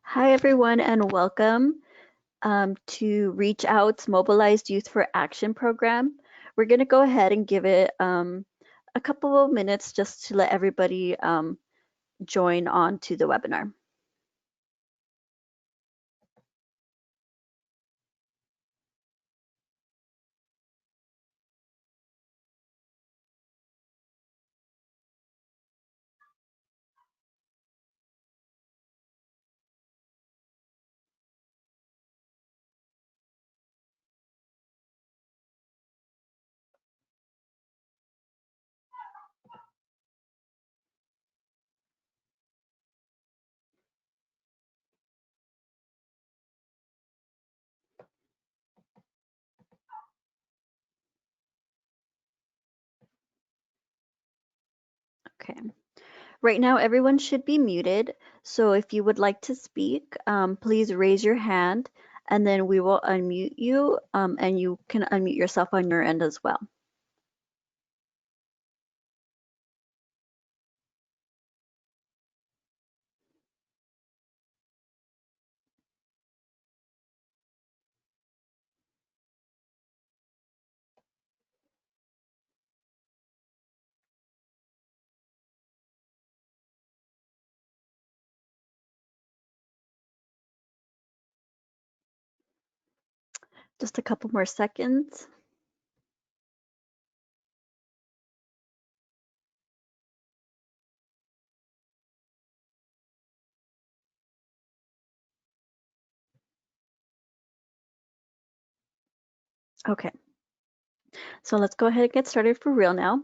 Hi, everyone, and welcome to Reach Out's Mobilized Youth for Action program. We're going to go ahead and give it a couple of minutes just to let everybody join on to the webinar. Okay. Right now, everyone should be muted. So if you would like to speak, please raise your hand and then we will unmute you and you can unmute yourself on your end as well. Just a couple more seconds. Okay. So let's go ahead and get started for real now.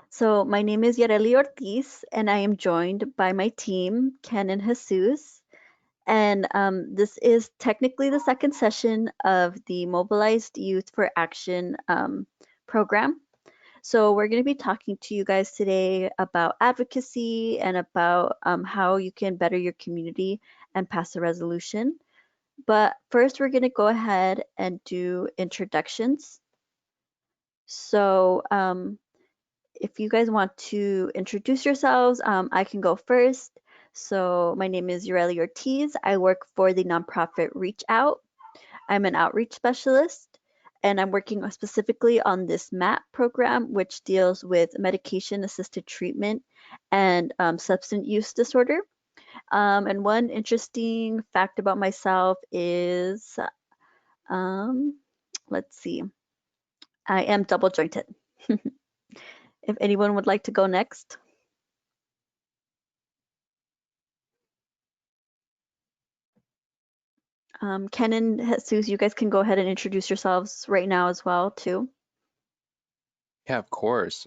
So my name is Yareli Ortiz, and I am joined by my team, Ken and Jesus. And this is technically the second session of the Mobilized Youth for Action program. So we're going to be talking to you guys today about advocacy and about how you can better your community and pass a resolution. But first, we're going to go ahead and do introductions. So if you guys want to introduce yourselves, I can go first. So my name is Yareli Ortiz. I work for the nonprofit Reach Out. I'm an outreach specialist, and I'm working specifically on this MAP program, which deals with medication-assisted treatment and substance use disorder. And one interesting fact about myself is, um, let's see, I am double jointed. If anyone would like to go next. Ken and Jesus, you guys can go ahead and introduce yourselves right now as well, too. Yeah, of course.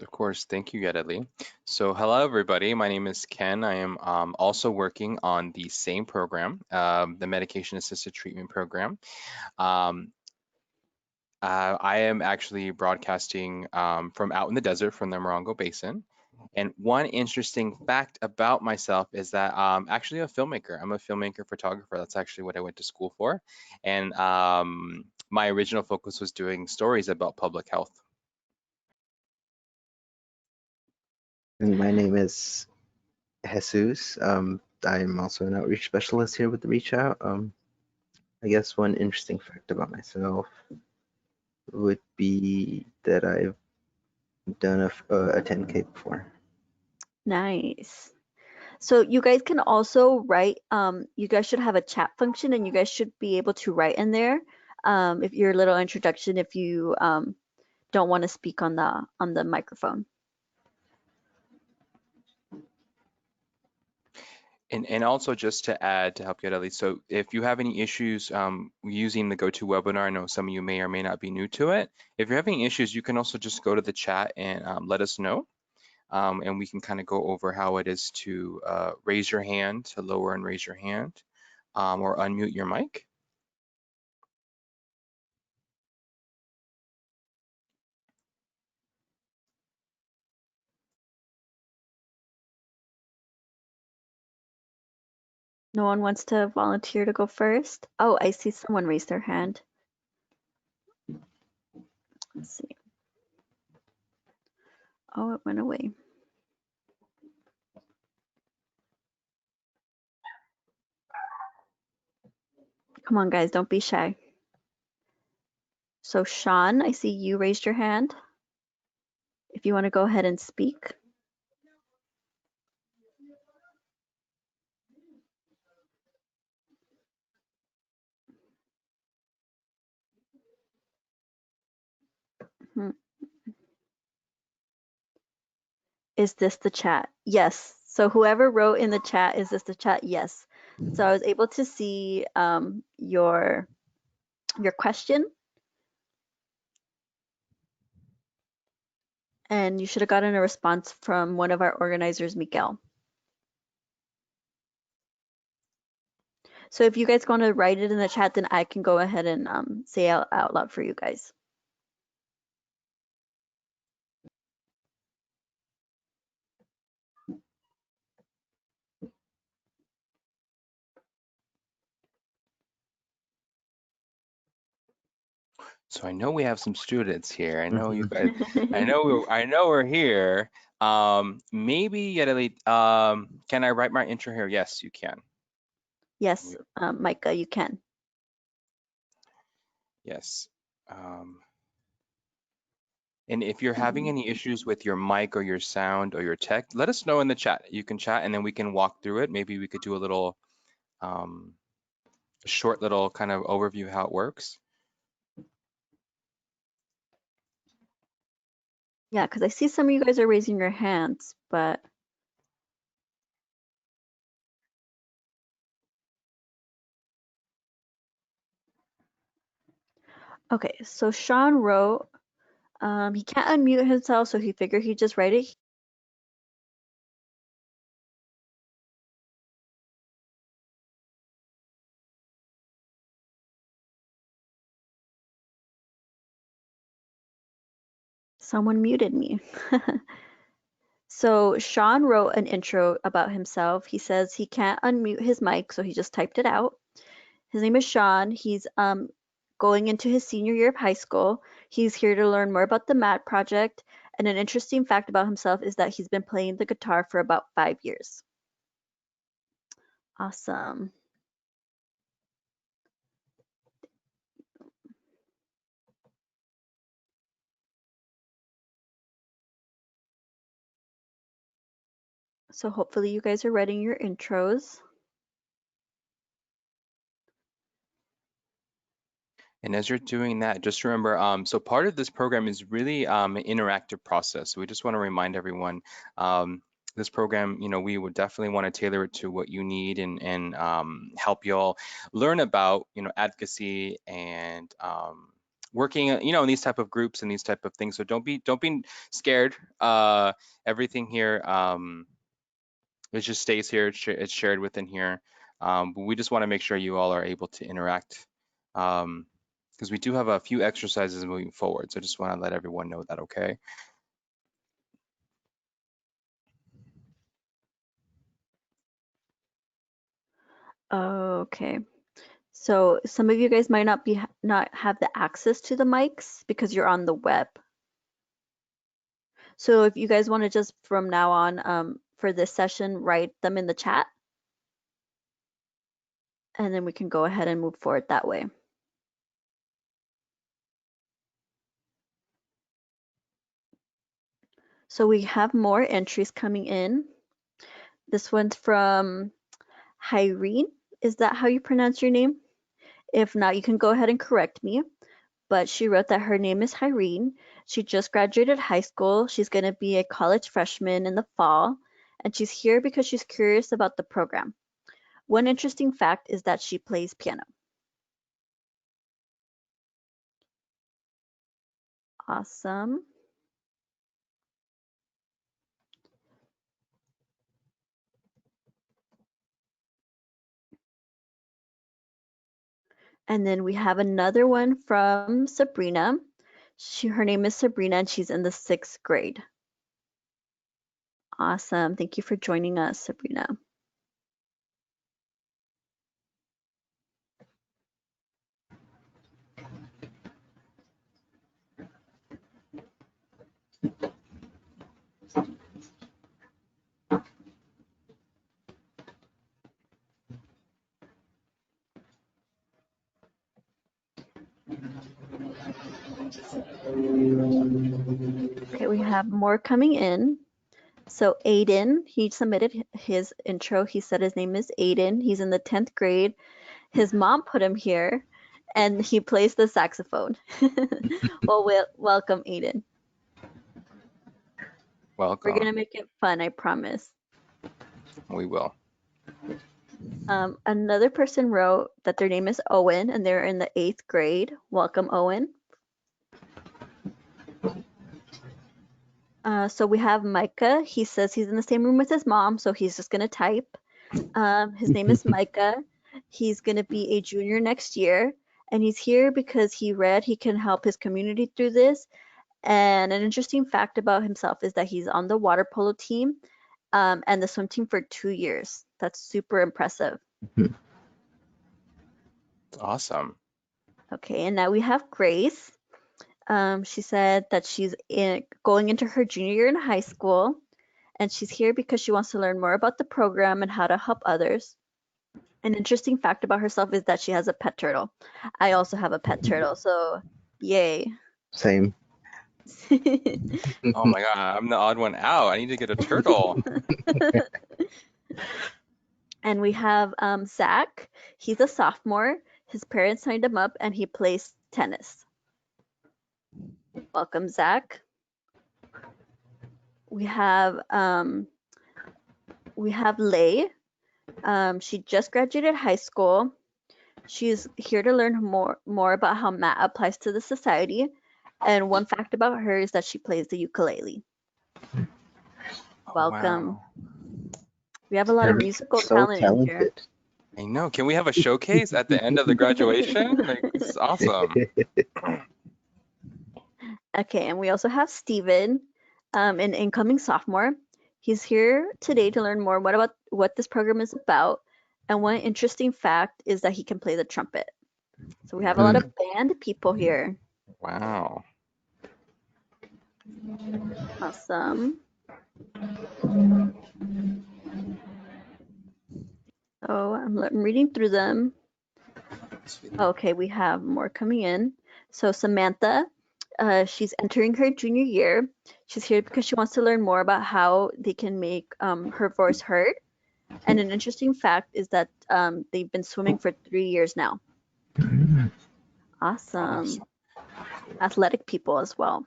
Thank you, Yedeli. So hello, everybody. My name is Ken. I am also working on the same program, the medication-assisted treatment program. Um, I am actually broadcasting from out in the desert from the Morongo Basin. And one interesting fact about myself is that I'm actually a filmmaker. I'm a filmmaker photographer. That's actually what I went to school for. And my original focus was doing stories about public health. And my name is Jesus. I'm also an outreach specialist here with the Reach Out. I guess one interesting fact about myself would be that I've done a 10K before. Nice. So you guys can also write, you guys should have a chat function and you guys should be able to write in there if your little introduction if you don't want to speak on the microphone. And also just to add to help you out, Ellie, so if you have any issues using the GoToWebinar, I know some of you may or may not be new to it. If you're having issues, you can also just go to the chat and let us know. And we can kind of go over how it is to raise your hand, to lower and raise your hand, or unmute your mic. No one wants to volunteer to go first? Oh, I see someone raised their hand. Let's see. Oh, it went away. Come on, guys, don't be shy. So Sean, I see you raised your hand. If you want to go ahead and speak. Hmm. Is this the chat? Yes. So whoever wrote in the chat, is this the chat? Yes. So I was able to see your question, and you should have gotten a response from one of our organizers, Miguel. So if you guys want to write it in the chat, then I can go ahead and say out loud for you guys. So I know we have some students here. I know you Mhm. guys. I know we're here. Maybe Yedeli, can I write my intro here? Yes, you can. Yes, Micah, you can. Yes. Um, and if you're having Mhm. any issues with your mic or your sound or your tech, let us know in the chat. You can chat and then we can walk through it. Maybe we could do a little, um, a short little kind of overview how it works. Yeah, because I see some of you guys are raising your hands, but okay. So Sean wrote, he can't unmute himself, so he figured he'd just write it. Someone muted me. So Sean wrote an intro about himself. He says he can't unmute his mic, so he just typed it out. His name is Sean. He's going into his senior year of high school. He's here to learn more about the MAT project. And an interesting fact about himself is that he's been playing the guitar for about 5 years. Awesome. So hopefully you guys are writing your intros. And as you're doing that, just remember, so part of this program is really an interactive process. So we just want to remind everyone, this program, we would definitely want to tailor it to what you need and help you all learn about, advocacy and working, in these type of groups and these type of things. So don't be scared. Everything here, it just stays here. It's shared within here. But we just want to make sure you all are able to interact. Because we do have a few exercises moving forward. So just want to let everyone know that, okay? Okay. So some of you guys might not have the access to the mics because you're on the web. So if you guys want to just from now on for this session write them in the chat, and then we can go ahead and move forward that way. So we have more entries coming in. This one's from Hyrene. Is that how you pronounce your name? If not, you can go ahead and correct me. But she wrote that her name is Hyrene. She just graduated high school. She's going to be a college freshman in the fall, and she's here because she's curious about the program. One interesting fact is that she plays piano. Awesome. And then we have another one from Sabrina. Her name is Sabrina and she's in the 6th grade. Awesome. Thank you for joining us, Sabrina. Okay, we have more coming in. So Aiden, he submitted his intro. He said his name is Aiden. He's in the 10th grade. His mom put him here, and he plays the saxophone. Well, welcome, Aiden. We're Welcome. gonna make it fun, I promise. We will. Another person wrote that their name is Owen, and they're in the 8th grade. Welcome, Owen. So we have Micah. He says he's in the same room with his mom, so he's just gonna type. His name is Micah. He's gonna be a junior next year, and he's here because he read he can help his community through this. And an interesting fact about himself is that he's on the water polo team, and the swim team for 2 years. That's super impressive. Awesome. Okay, and now we have Grace. She said that she's going into her junior year in high school, and she's here because she wants to learn more about the program and how to help others. An interesting fact about herself is that she has a pet turtle. I also have a pet turtle, so yay. Same. Oh my God, I'm the odd one out. I need to get a turtle. And we have Zach. He's a sophomore. His parents signed him up, and he plays tennis. Welcome, Zach. We have Lay. She just graduated high school. She's here to learn more about how math applies to the society. And one fact about her is that she plays the ukulele. Oh, Welcome. wow. We have a lot of musical So talent in here. talented. I know. Can we have a showcase at the end of the graduation? Like, this is awesome. Okay, and we also have Steven, an incoming sophomore. He's here today to learn more about what this program is about. And one interesting fact is that he can play the trumpet. So we have a lot of band people here. Wow. Awesome. So I'm reading through them. Okay, we have more coming in. So Samantha, she's entering her junior year. She's here because she wants to learn more about how they can make her voice heard. And an interesting fact is that they've been swimming for 3 years now. Awesome. Athletic people as well.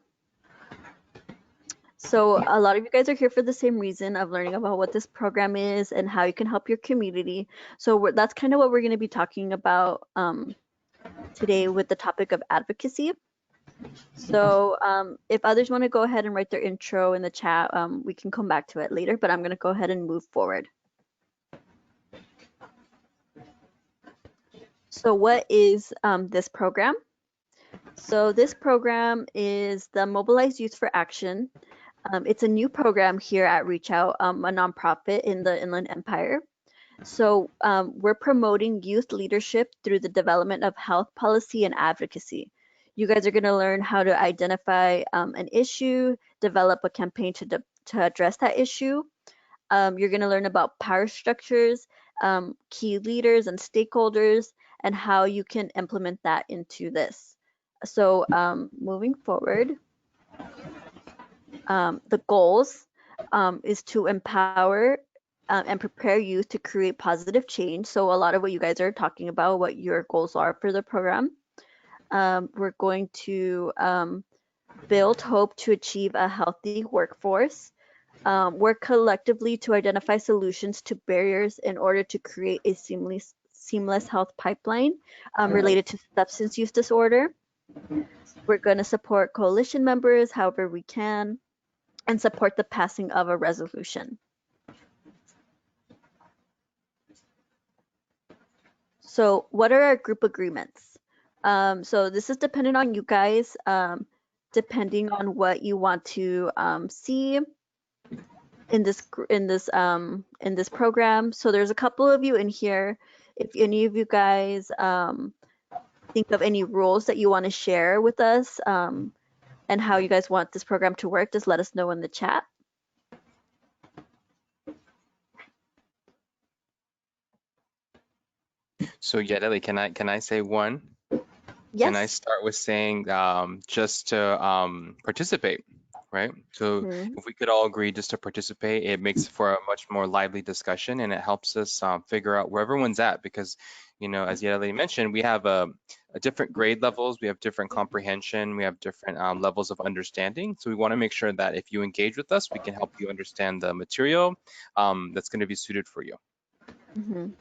So a lot of you guys are here for the same reason of learning about what this program is and how you can help your community. So that's kind of what we're going to be talking about today with the topic of advocacy. So if others want to go ahead and write their intro in the chat, we can come back to it later, but I'm going to go ahead and move forward. So what is this program? So this program is the Mobilized Youth for Action. It's a new program here at Reach Out, a nonprofit in the Inland Empire. So we're promoting youth leadership through the development of health policy and advocacy. You guys are going to learn how to identify an issue, develop a campaign to address that issue. You're going to learn about power structures, key leaders and stakeholders, and how you can implement that into this. So moving forward, the goals is to empower and prepare youth to create positive change. So a lot of what you guys are talking about, what your goals are for the program. We're going to build hope to achieve a healthy workforce. Work collectively to identify solutions to barriers in order to create a seamless health pipeline related to substance use disorder. We're going to support coalition members however we can and support the passing of a resolution. So what are our group agreements? So this is dependent on you guys, depending on what you want to see in this program. So there's a couple of you in here. If any of you guys think of any rules that you want to share with us and how you guys want this program to work, just let us know in the chat. So Yedeli, can I say one? Can I Yes. start with saying just to participate, right? So Mhm. if we could all agree just to participate, it makes for a much more lively discussion and it helps us figure out where everyone's at because, you know, as Yadeli mentioned, we have a different grade levels, we have different comprehension, we have different levels of understanding. So we want to make sure that if you engage with us, we can help you understand the material that's going to be suited for you. Mhm.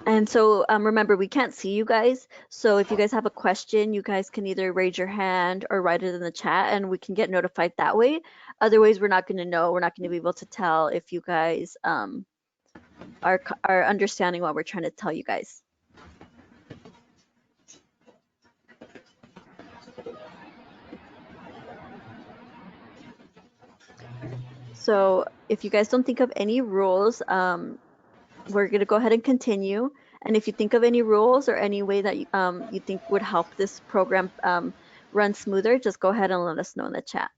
And so remember, we can't see you guys. So if you guys have a question, you guys can either raise your hand or write it in the chat and we can get notified that way. Otherwise, we're not going to know. We're not going to be able to tell if you guys are understanding what we're trying to tell you guys. So if you guys don't think of any rules, we're going to go ahead and continue. And if you think of any rules or any way that you think would help this program run smoother, just go ahead and let us know in the chat.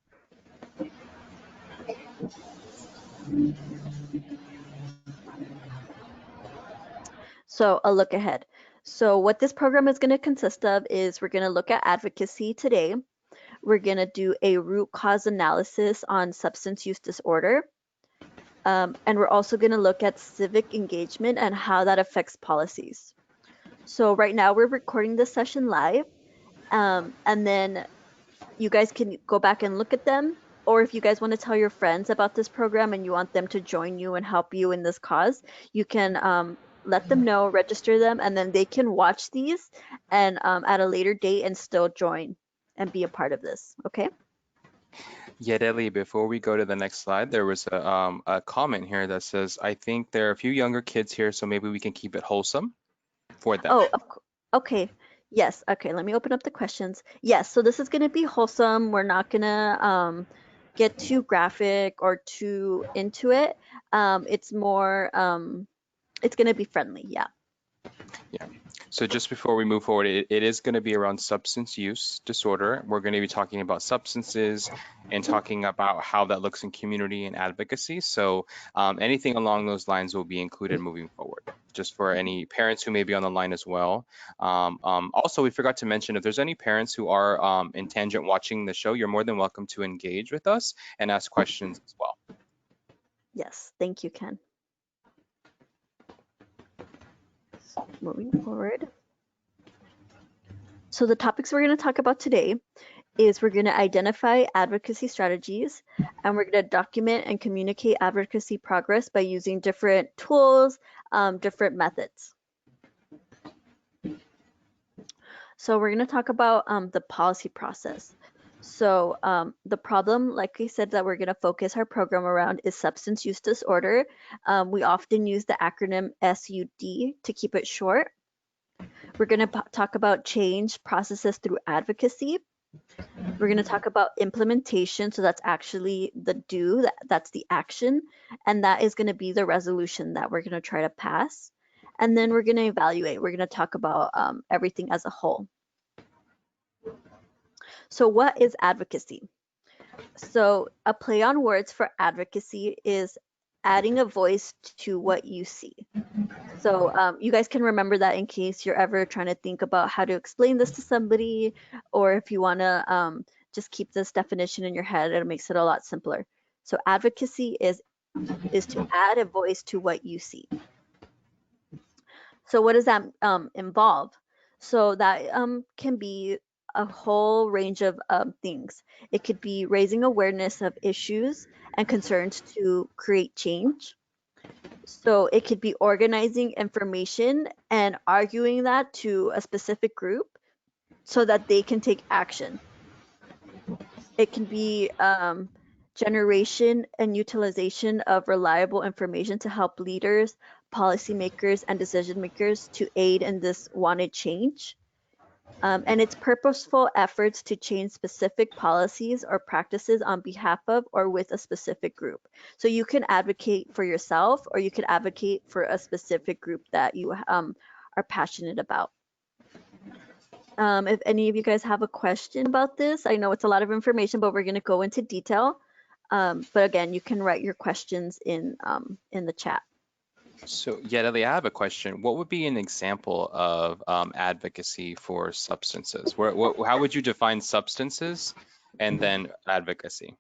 So a look ahead. So what this program is going to consist of is we're going to look at advocacy today. We're going to do a root cause analysis on substance use disorder. And we're also going to look at civic engagement and how that affects policies. So right now we're recording this session live. And then you guys can go back and look at them. Or if you guys want to tell your friends about this program and you want them to join you and help you in this cause, you can let them know, register them, and then they can watch these and at a later date and still join and be a part of this. Okay? Yedeli, before we go to the next slide, there was a comment here that says, I think there are a few younger kids here, so maybe we can keep it wholesome for them. Oh, okay. Yes. Okay. Let me open up the questions. Yes. So this is going to be wholesome. We're not going to get too graphic or too into it. It's more, it's going to be friendly. Yeah. Yeah. So just before we move forward, it is going to be around substance use disorder. We're going to be talking about substances and talking about how that looks in community and advocacy. So anything along those lines will be included moving forward, just for any parents who may be on the line as well. Also, we forgot to mention, if there's any parents who are in tangent watching the show, you're more than welcome to engage with us and ask questions as well. Yes. Thank you, Ken. Moving forward. So the topics we're going to talk about today is we're going to identify advocacy strategies and we're going to document and communicate advocacy progress by using different tools, different methods. So we're going to talk about the policy process. So the problem, like I said, that we're going to focus our program around is substance use disorder. We often use the acronym SUD to keep it short. We're going to talk about change processes through advocacy. We're going to talk about implementation. So that's actually the do, that's the action. And that is going to be the resolution that we're going to try to pass. And then we're going to evaluate. We're going to talk about everything as a whole. So what is advocacy? So a play on words for advocacy is adding a voice to what you see. So you guys can remember that in case you're ever trying to think about how to explain this to somebody, or if you want to just keep this definition in your head, it makes it a lot simpler. So advocacy is to add a voice to what you see. So what does that involve? So that can be a whole range of things. It could be raising awareness of issues and concerns to create change. So it could be organizing information and arguing that to a specific group so that they can take action. It can be generation and utilization of reliable information to help leaders, policymakers, and decision makers to aid in this wanted change. And it's purposeful efforts to change specific policies or practices on behalf of or with a specific group. So you can advocate for yourself or you can advocate for a specific group that you are passionate about. If any of you guys have a question about this, I know it's a lot of information, but we're going to go into detail. But again, you can write your questions in the chat. So, Yedeli, I have a question. What would be an example of advocacy for substances? How would you define substances and then advocacy?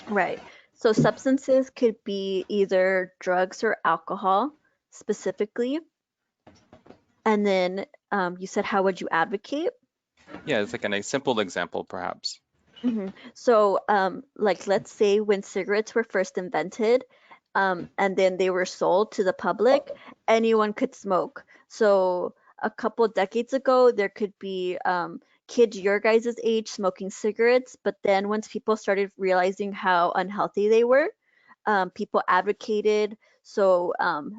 Right. So substances could be either drugs or alcohol specifically. And then you said, how would you advocate? Yeah, it's like a simple example, perhaps. So, like, let's say when cigarettes were first invented, and then they were sold to the public, anyone could smoke. So, a couple decades ago, there could be kids your guys' age smoking cigarettes, but then once people started realizing how unhealthy they were, people advocated. So,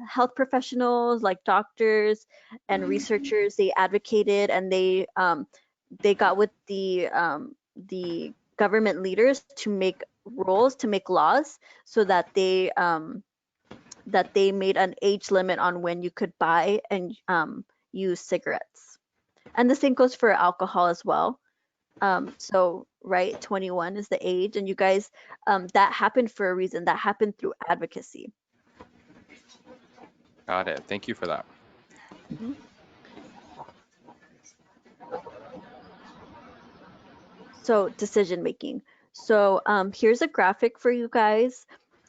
health professionals like doctors and researchers, they advocated and they got with the government leaders to make rules, to make laws, so that they made an age limit on when you could buy and use cigarettes. And the same goes for alcohol as well. So right, 21 is the age, and you guys, that happened for a reason. That happened through advocacy. Got it. Thank you for that. Mhm. So decision making. So here's a graphic for you guys.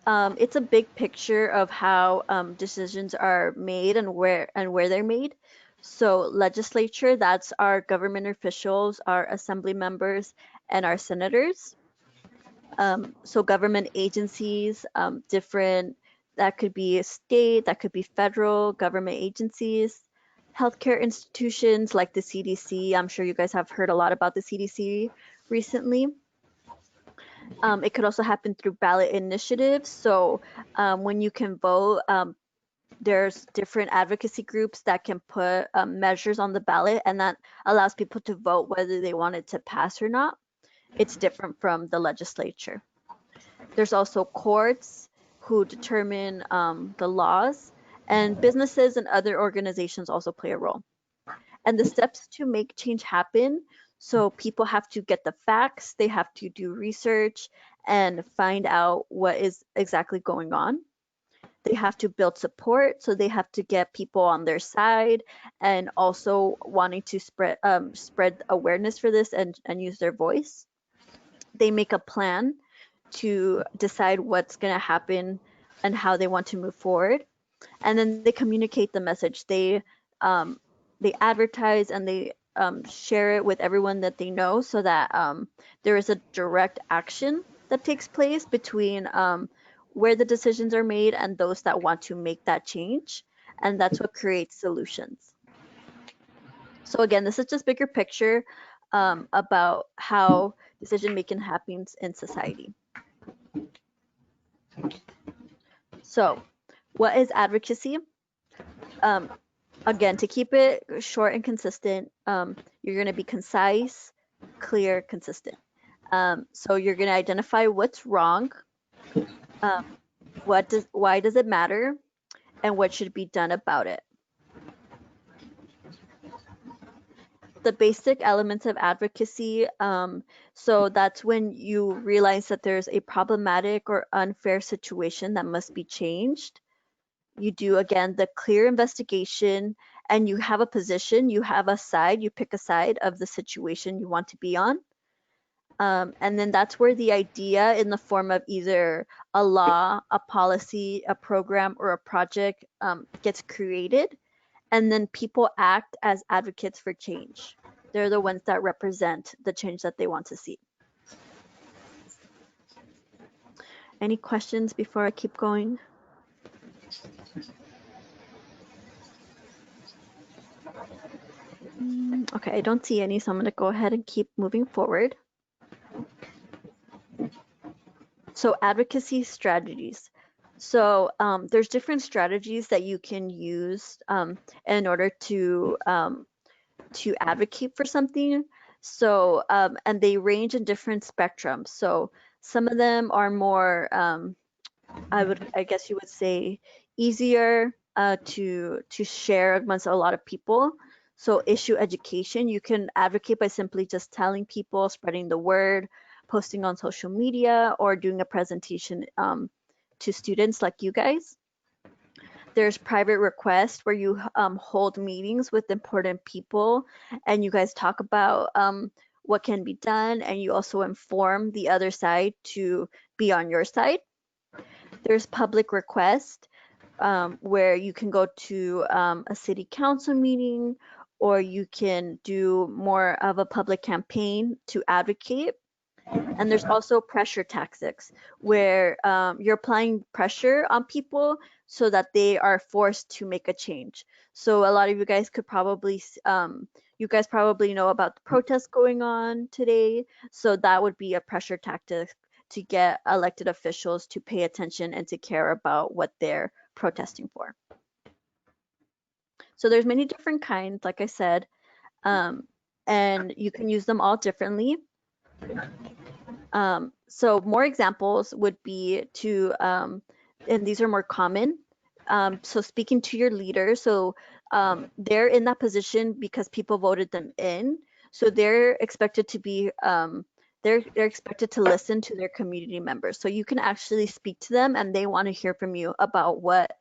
It's a big picture of how decisions are made and where they're made. So legislature, that's our government officials, our assembly members, and our senators. So government agencies, different, that could be a state, that could be federal government agencies, healthcare institutions like the CDC. I'm sure you guys have heard a lot about the CDC recently. It could also happen through ballot initiatives. So when you can vote, there's different advocacy groups that can put measures on the ballot, and that allows people to vote whether they want it to pass or not. It's different from the legislature. There's also courts who determine the laws, and businesses and other organizations also play a role. And the steps to make change happen, so people have to get the facts, they have to do research and find out what is exactly going on. They have to build support, so they have to get people on their side and also wanting to spread awareness for this and use their voice. They make a plan to decide what's going to happen and how they want to move forward, and then they communicate the message. Um, they advertise and they share it with everyone that they know, so that there is a direct action that takes place between where the decisions are made and those that want to make that change, and that's what creates solutions. So again, this is just bigger picture about how decision making happens in society. So what is advocacy? Um, Again, to keep it short and consistent, you're going to be concise, clear, consistent. So you're going to identify what's wrong, um, why does it matter, and what should be done about it. The basic elements of advocacy. So that's when you realize that there's a problematic or unfair situation that must be changed. You do again the clear investigation, and you have a position, you have a side, you pick a side of the situation you want to be on. And then that's where the idea in the form of either a law, a policy, a program, or a project gets created. And then people act as advocates for change. They're the ones that represent the change that they want to see. Any questions before I keep going? Okay, I don't see any, so I'm going to go ahead and keep moving forward. So advocacy strategies. So there's different strategies that you can use in order to advocate for something. So and they range in different spectrums. So some of them are more I guess you would say easier to share amongst a lot of people. So issue education, you can advocate by simply just telling people, spreading the word, posting on social media, or doing a presentation to students like you guys. There's private requests where you hold meetings with important people and you guys talk about what can be done, and you also inform the other side to be on your side. There's public request where you can go to a city council meeting, or you can do more of a public campaign to advocate. And there's also pressure tactics where you're applying pressure on people so that they are forced to make a change. So a lot of you guys could probably, you guys probably know about the protests going on today. So that would be a pressure tactic to get elected officials to pay attention and to care about what they're protesting for. So there's many different kinds, like I said, um, and you can use them all differently. So more examples would be to, and these are more common. So speaking to your leader, so they're in that position because people voted them in. So they're expected to be, they're expected to listen to their community members. So you can actually speak to them and they want to hear from you about what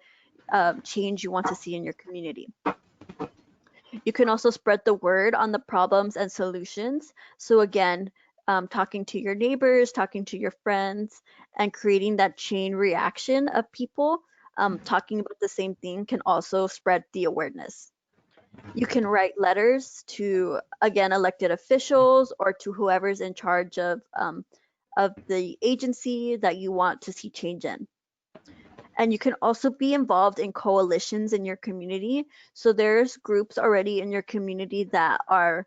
change you want to see in your community. You can also spread the word on the problems and solutions. So again, talking to your neighbors, talking to your friends, and creating that chain reaction of people talking about the same thing can also spread the awareness. You can write letters to, again, elected officials or to whoever's in charge of the agency that you want to see change in. And you can also be involved in coalitions in your community. So there's groups already in your community that are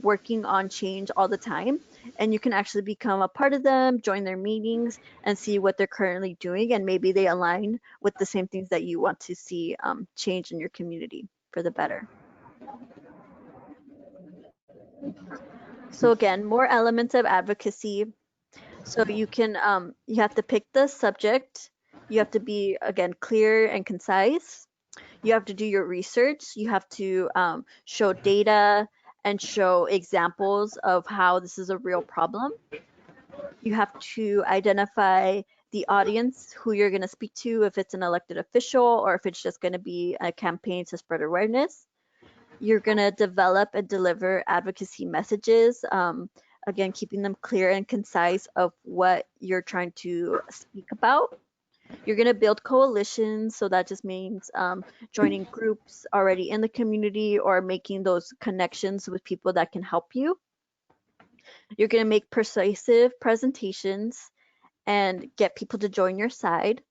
working on change all the time. And you can actually become a part of them, join their meetings, and see what they're currently doing. And maybe they align with the same things that you want to see change in your community for the better. So again, more elements of advocacy. So you can, you have to pick the subject. You have to be, again, clear and concise. You have to do your research. You have to show data and show examples of how this is a real problem. You have to identify the audience, who you're going to speak to, if it's an elected official or if it's just going to be a campaign to spread awareness. You're going to develop and deliver advocacy messages, again, keeping them clear and concise of what you're trying to speak about. You're going to build coalitions, so that just means joining groups already in the community or making those connections with people that can help you. You're going to make persuasive presentations and get people to join your side.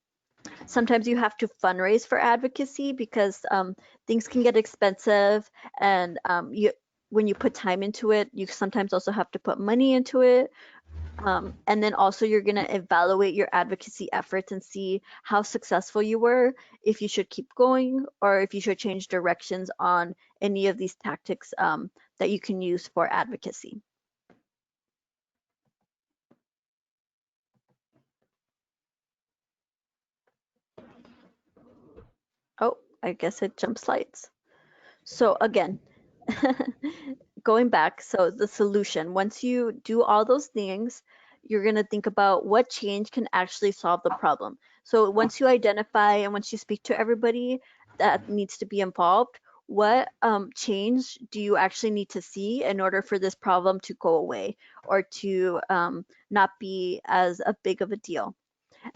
Sometimes you have to fundraise for advocacy because things can get expensive, and when you put time into it, you sometimes also have to put money into it. And then also you're going to evaluate your advocacy efforts and see how successful you were, if you should keep going, or if you should change directions on any of these tactics that you can use for advocacy. Oh, I guess it jumped slides. So again, going back, so the solution, once you do all those things, you're going to think about what change can actually solve the problem. So once you identify and once you speak to everybody that needs to be involved, what change do you actually need to see in order for this problem to go away or to not be as a big of a deal?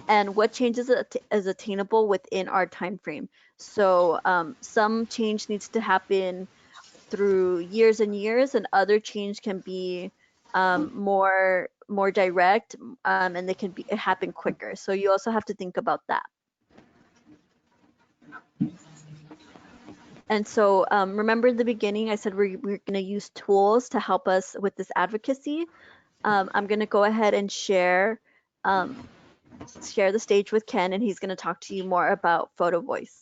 And what changes is attainable within our time frame. So some change needs to happen through years and years, and other change can be more direct, and they can be happen quicker. So you also have to think about that. And so remember in the beginning, I said we're going to use tools to help us with this advocacy. I'm going to go ahead and um, share the stage with Ken, and he's going to talk to you more about photo voice.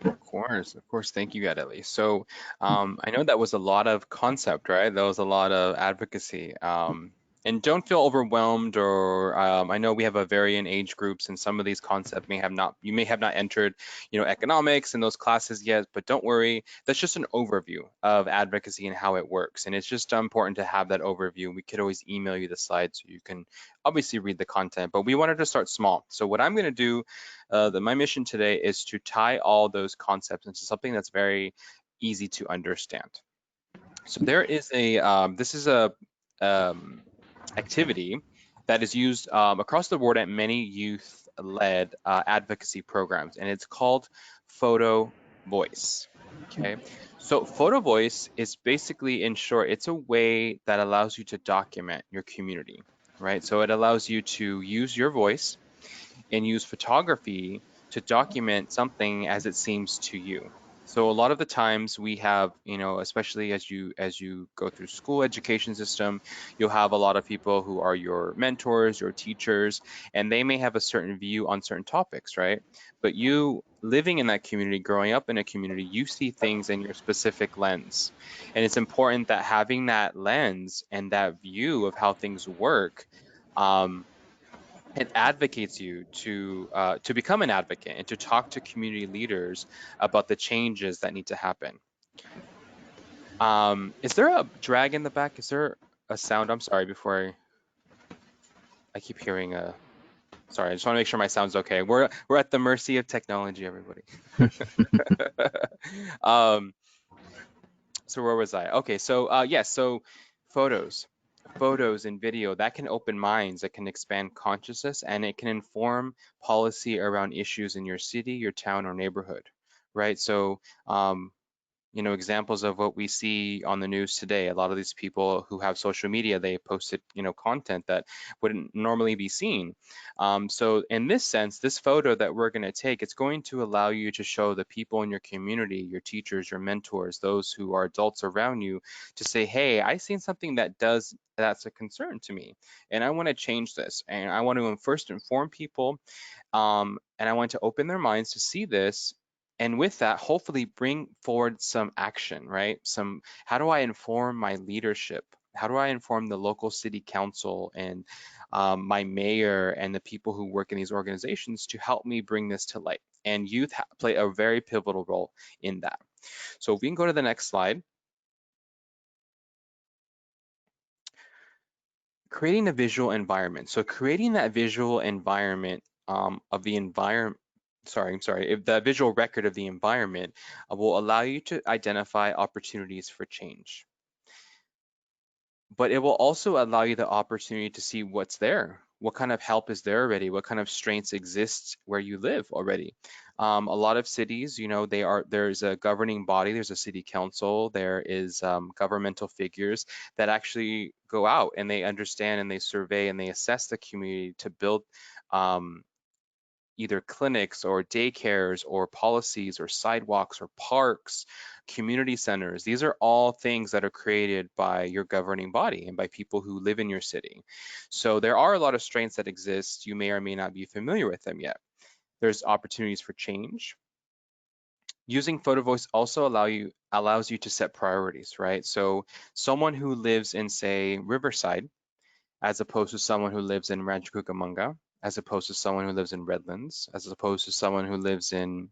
Of course. Thank you, Adeli. So I know that was a lot of concept, right? That was a lot of advocacy. And don't feel overwhelmed, or I know we have a varying age groups, and some of these concepts may have not, you may have not entered, economics and those classes yet, but don't worry. That's just an overview of advocacy and how it works. And it's just important to have that overview. We could always email you the slides so you can obviously read the content, but we wanted to start small. So what I'm going to do, my mission today is to tie all those concepts into something that's very easy to understand. So there is this is a um, activity that is used across the board at many youth-led advocacy programs, and it's called Photo Voice. Okay, so Photo Voice is basically, in short, it's a way that allows you to document your community, right? So it allows you to use your voice and use photography to document something as it seems to you. So a lot of the times we have, especially as you go through school education system, you'll have a lot of people who are your mentors, your teachers, and they may have a certain view on certain topics, right? But you living in that community, growing up in a community, you see things in your specific lens. And it's important that having that lens and that view of how things work, um, it advocates you to become an advocate and to talk to community leaders about the changes that need to happen. Is there a drag in the back? Is there a sound? I'm sorry, before I keep hearing a. Sorry, I just want to make sure my sound's okay. We're at the mercy of technology, everybody. um, so where was I? Okay, so yes, so photos, photos and video that can open minds, that can expand consciousness, and it can inform policy around issues in your city, your town, or neighborhood, right? So examples of what we see on the news today. A lot of these people who have social media, they posted, content that wouldn't normally be seen. So in this sense, this photo that we're going to take, it's going to allow you to show the people in your community, your teachers, your mentors, those who are adults around you, to say, hey, I seen something that's a concern to me, and I want to change this, and I want to first inform people, and I want to open their minds to see this, and with that, hopefully bring forward some action, right? How do I inform my leadership? How do I inform the local city council and my mayor and the people who work in these organizations to help me bring this to light? And youth play a very pivotal role in that. So if we can go to the next slide. Creating a visual environment. So creating that visual environment of the environment, if the visual record of the environment will allow you to identify opportunities for change. But it will also allow you the opportunity to see what's there. What kind of help is there already? What kind of strengths exist where you live already? A lot of cities, there's a governing body, there's a city council, there is governmental figures that actually go out and they understand and they survey and they assess the community to build um, either clinics or daycares or policies or sidewalks or parks, community centers. These are all things that are created by your governing body and by people who live in your city. So there are a lot of strengths that exist. You may or may not be familiar with them yet. There's opportunities for change. Using photo voice also allows you to set priorities, right? So someone who lives in, say, Riverside, as opposed to someone who lives in Rancho Cucamonga, as opposed to someone who lives in Redlands, as opposed to someone who lives in,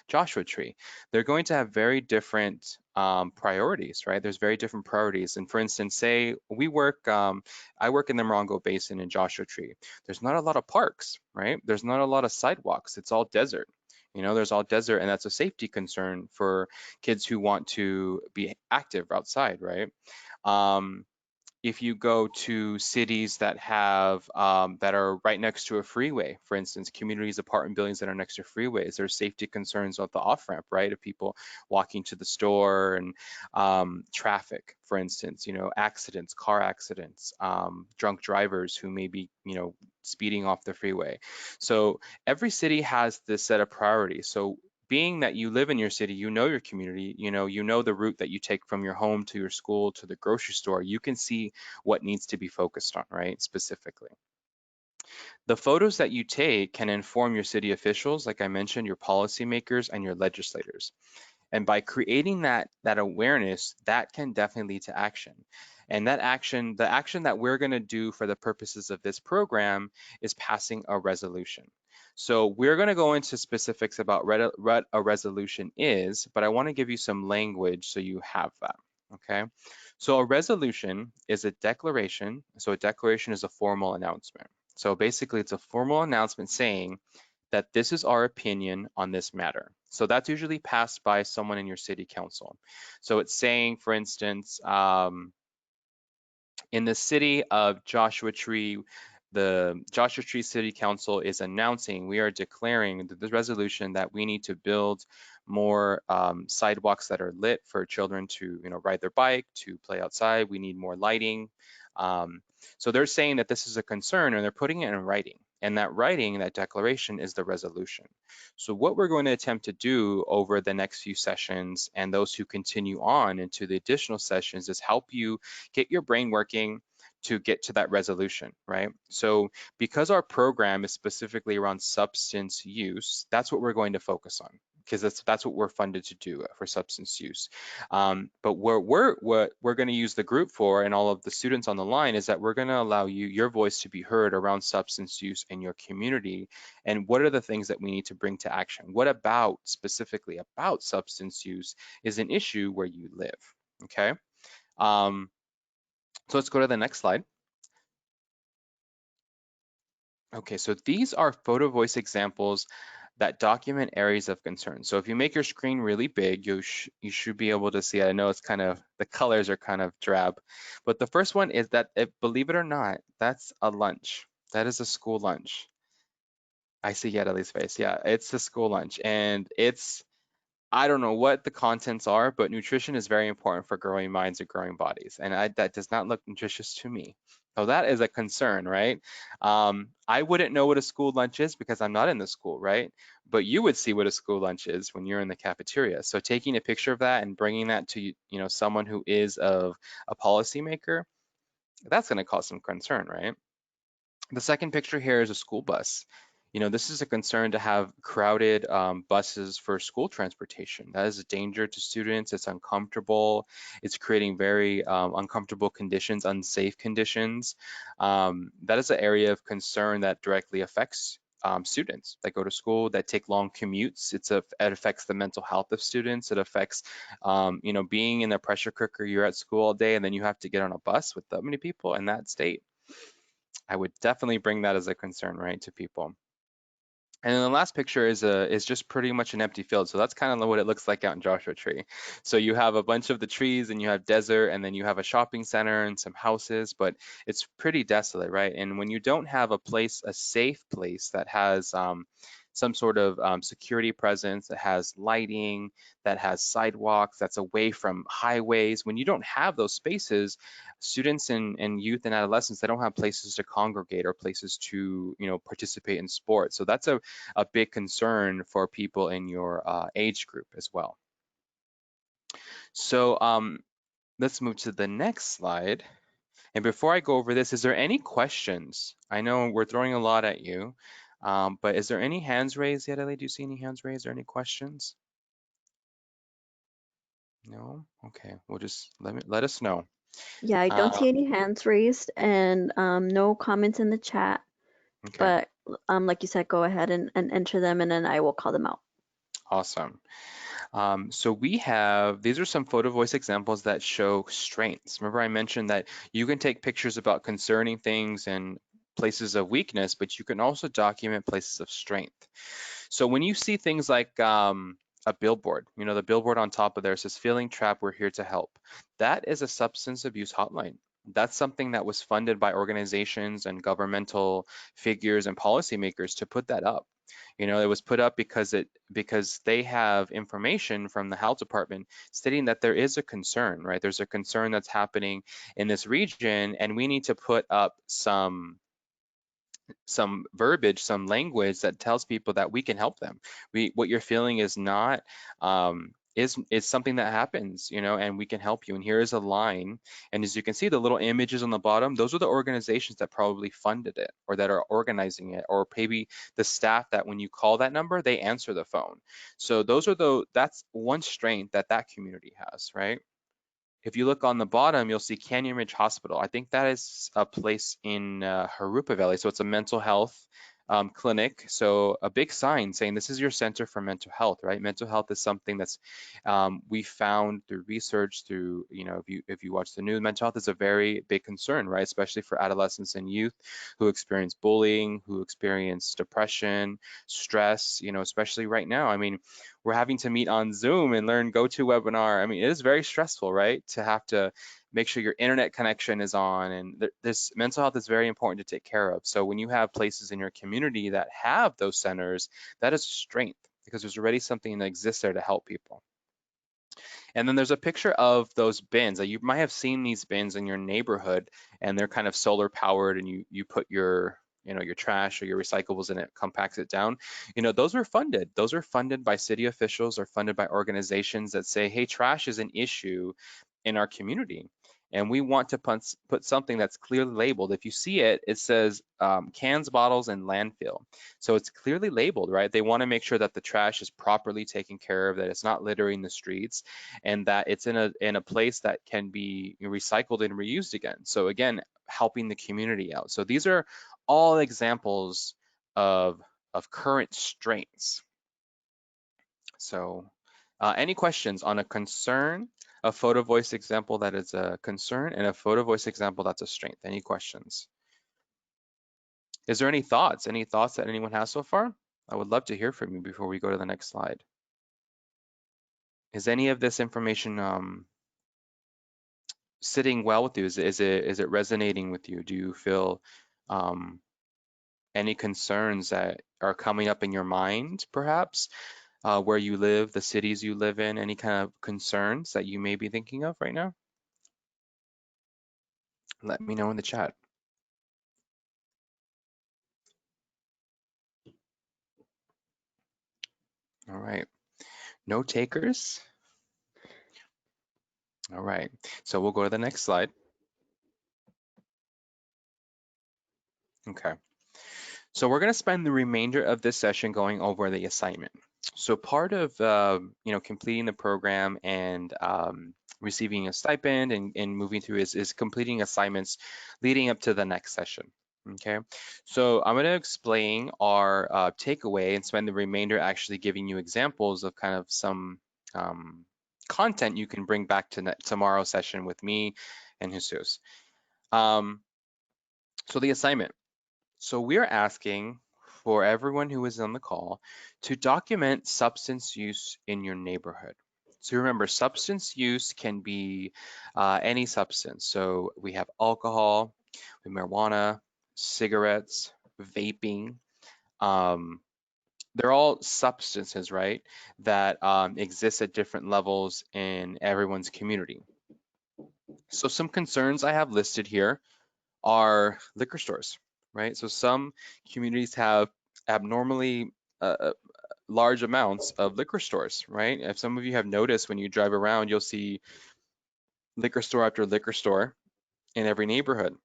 Joshua Tree. They're going to have very different priorities, right? There's very different priorities. And for instance, say I work in the Morongo Basin in Joshua Tree. There's not a lot of parks, right? There's not a lot of sidewalks. It's all desert. There's all desert, and that's a safety concern for kids who want to be active outside, right? Um, if you go to cities that are right next to a freeway, for instance, communities, apartment buildings that are next to freeways, there's safety concerns with the off ramp, right, of people walking to the store, and traffic, for instance, accidents, car accidents, drunk drivers who may be, speeding off the freeway. So every city has this set of priorities. So being that you live in your city, you know your community, you know the route that you take from your home to your school to the grocery store, you can see what needs to be focused on, right? Specifically. The photos that you take can inform your city officials, like I mentioned, your policymakers and your legislators. And by creating that awareness, that can definitely lead to action. And that action, the action that we're going to do for the purposes of this program is passing a resolution. So we're going to go into specifics about what a resolution is, but I want to give you some language so you have that, okay? So a resolution is a declaration. So a declaration is a formal announcement. So basically it's a formal announcement saying that this is our opinion on this matter. So that's usually passed by someone in your city council. So it's saying, for instance, in the city of Joshua Tree, the Joshua Tree City Council is announcing, we are declaring the resolution that we need to build more sidewalks that are lit for children to, ride their bike, to play outside. We need more lighting. Um, so they're saying that this is a concern and they're putting it in writing. And that writing, that declaration is the resolution. So what we're going to attempt to do over the next few sessions and those who continue on into the additional sessions is help you get your brain working to get to that resolution, right? So because our program is specifically around substance use, that's what we're going to focus on because that's what we're funded to do for substance use. But what we're going to use the group for and all of the students on the line is that we're going to allow your voice to be heard around substance use in your community. And what are the things that we need to bring to action? What about specifically about substance use is an issue where you live, okay? Um, so let's go to the next slide. Okay, so these are photo voice examples that document areas of concern. So if you make your screen really big, you should be able to see it. I know it's kind of, the colors are kind of drab, but the first one is that, believe it or not, that's a lunch. That is a school lunch. I see Yadali's face. Yeah, it's a school lunch and I don't know what the contents are, but nutrition is very important for growing minds and growing bodies. And that does not look nutritious to me. So that is a concern, right? I wouldn't know what a school lunch is because I'm not in the school, right? But you would see what a school lunch is when you're in the cafeteria. So taking a picture of that and bringing that to, someone who is of a policymaker, that's going to cause some concern, right? The second picture here is a school bus. This is a concern to have crowded buses for school transportation. That is a danger to students. It's uncomfortable. It's creating very uncomfortable conditions, unsafe conditions. That is an area of concern that directly affects students that go to school, that take long commutes. It affects the mental health of students. It affects, being in a pressure cooker. You're at school all day and then you have to get on a bus with that many people in that state. I would definitely bring that as a concern, right, to people. And then the last picture is just pretty much an empty field. So that's kind of what it looks like out in Joshua Tree. So you have a bunch of the trees and you have desert and then you have a shopping center and some houses, but it's pretty desolate, right? And when you don't have a place, a safe place that has some sort of security presence, that has lighting, that has sidewalks, that's away from highways, when you don't have those spaces, students and youth and adolescents, they don't have places to congregate or places to, participate in sports. So that's a big concern for people in your age group as well. So let's move to the next slide. And before I go over this, is there any questions? I know we're throwing a lot at you, but is there any hands raised yet, Ellie? Do you see any hands raised or any questions? No? Okay, we'll just let us know. Yeah, I don't Uh, see any hands raised and no comments in the chat. okay, But like you said, go ahead and enter them and then I will call them out. awesome. So these are some photo voice examples that show strengths. Remember I mentioned that you can take pictures about concerning things and places of weakness, but you can also document places of strength. So when you see things like a billboard, the billboard on top of there says, "Feeling trapped, we're here to help." That is a substance abuse hotline. That's something that was funded by organizations and governmental figures and policymakers to put that up. It was put up because they have information from the health department stating that there is a concern, right? There's a concern that's happening in this region, and we need to put up some verbiage, some language that tells people that we can help them. What you're feeling is not is something that happens, and we can help you. And here is a line. And as you can see, the little images on the bottom, those are the organizations that probably funded it or that are organizing it, or maybe the staff that when you call that number, they answer the phone. So that's one strength that community has, right? If you look on the bottom, you'll see Canyon Ridge Hospital. I think that is a place in Harupa Valley. So it's a mental health clinic. So a big sign saying this is your center for mental health, right? Mental health is something that's we found through research, through, if you watch the news, mental health is a very big concern, right? Especially for adolescents and youth who experience bullying, who experience depression, stress, especially right now. I mean, we're having to meet on Zoom and learn GoToWebinar. I mean, it is very stressful, right? To have to make sure your internet connection is on, and this mental health is very important to take care of. So when you have places in your community that have those centers, that is a strength because there's already something that exists there to help people. And then there's a picture of those bins. You might have seen these bins in your neighborhood, and they're kind of solar powered, and you put your your trash or your recyclables in it, compacts it down. Those are funded. Those are funded by city officials or funded by organizations that say, hey, trash is an issue in our community. And we want to put something that's clearly labeled. If you see it, it says cans, bottles, and landfill. So it's clearly labeled, right? They want to make sure that the trash is properly taken care of, that it's not littering the streets, and that it's in a place that can be recycled and reused again. So again, helping the community out. So these are all examples of current strengths. So any questions on a concern, a photo voice example that is a concern, and a photo voice example that's a strength? Any questions? Is there any thoughts? Any thoughts that anyone has so far? I would love to hear from you before we go to the next slide. Is any of this information sitting well with you? Is it resonating with you? Do you feel any concerns that are coming up in your mind, perhaps, where you live, the cities you live in, any kind of concerns that you may be thinking of right now? Let me know in the chat. All right, no takers? All right, so we'll go to the next slide. Okay. So we're going to spend the remainder of this session going over the assignment. So part of completing the program and receiving a stipend and moving through is completing assignments leading up to the next session. Okay, so I'm going to explain our takeaway and spend the remainder actually giving you examples of kind of some content you can bring back to tomorrow's session with me and Jesus. So the assignment. So we are asking for everyone who is on the call to document substance use in your neighborhood. So remember, substance use can be any substance. So we have alcohol, marijuana, cigarettes, vaping. They're all substances, right, that exist at different levels in everyone's community. So some concerns I have listed here are liquor stores, right? So some communities have abnormally large amounts of liquor stores, right? If some of you have noticed when you drive around, you'll see liquor store after liquor store in every neighborhood.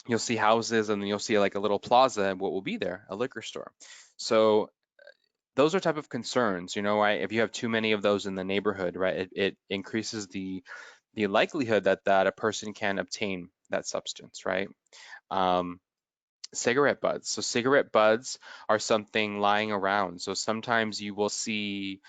You'll see houses and you'll see like a little plaza and what will be there, a liquor store. So those are type of concerns, right? If you have too many of those in the neighborhood, right, it increases the likelihood that a person can obtain that substance, right? Cigarette butts. So cigarette butts are something lying around. So sometimes you will see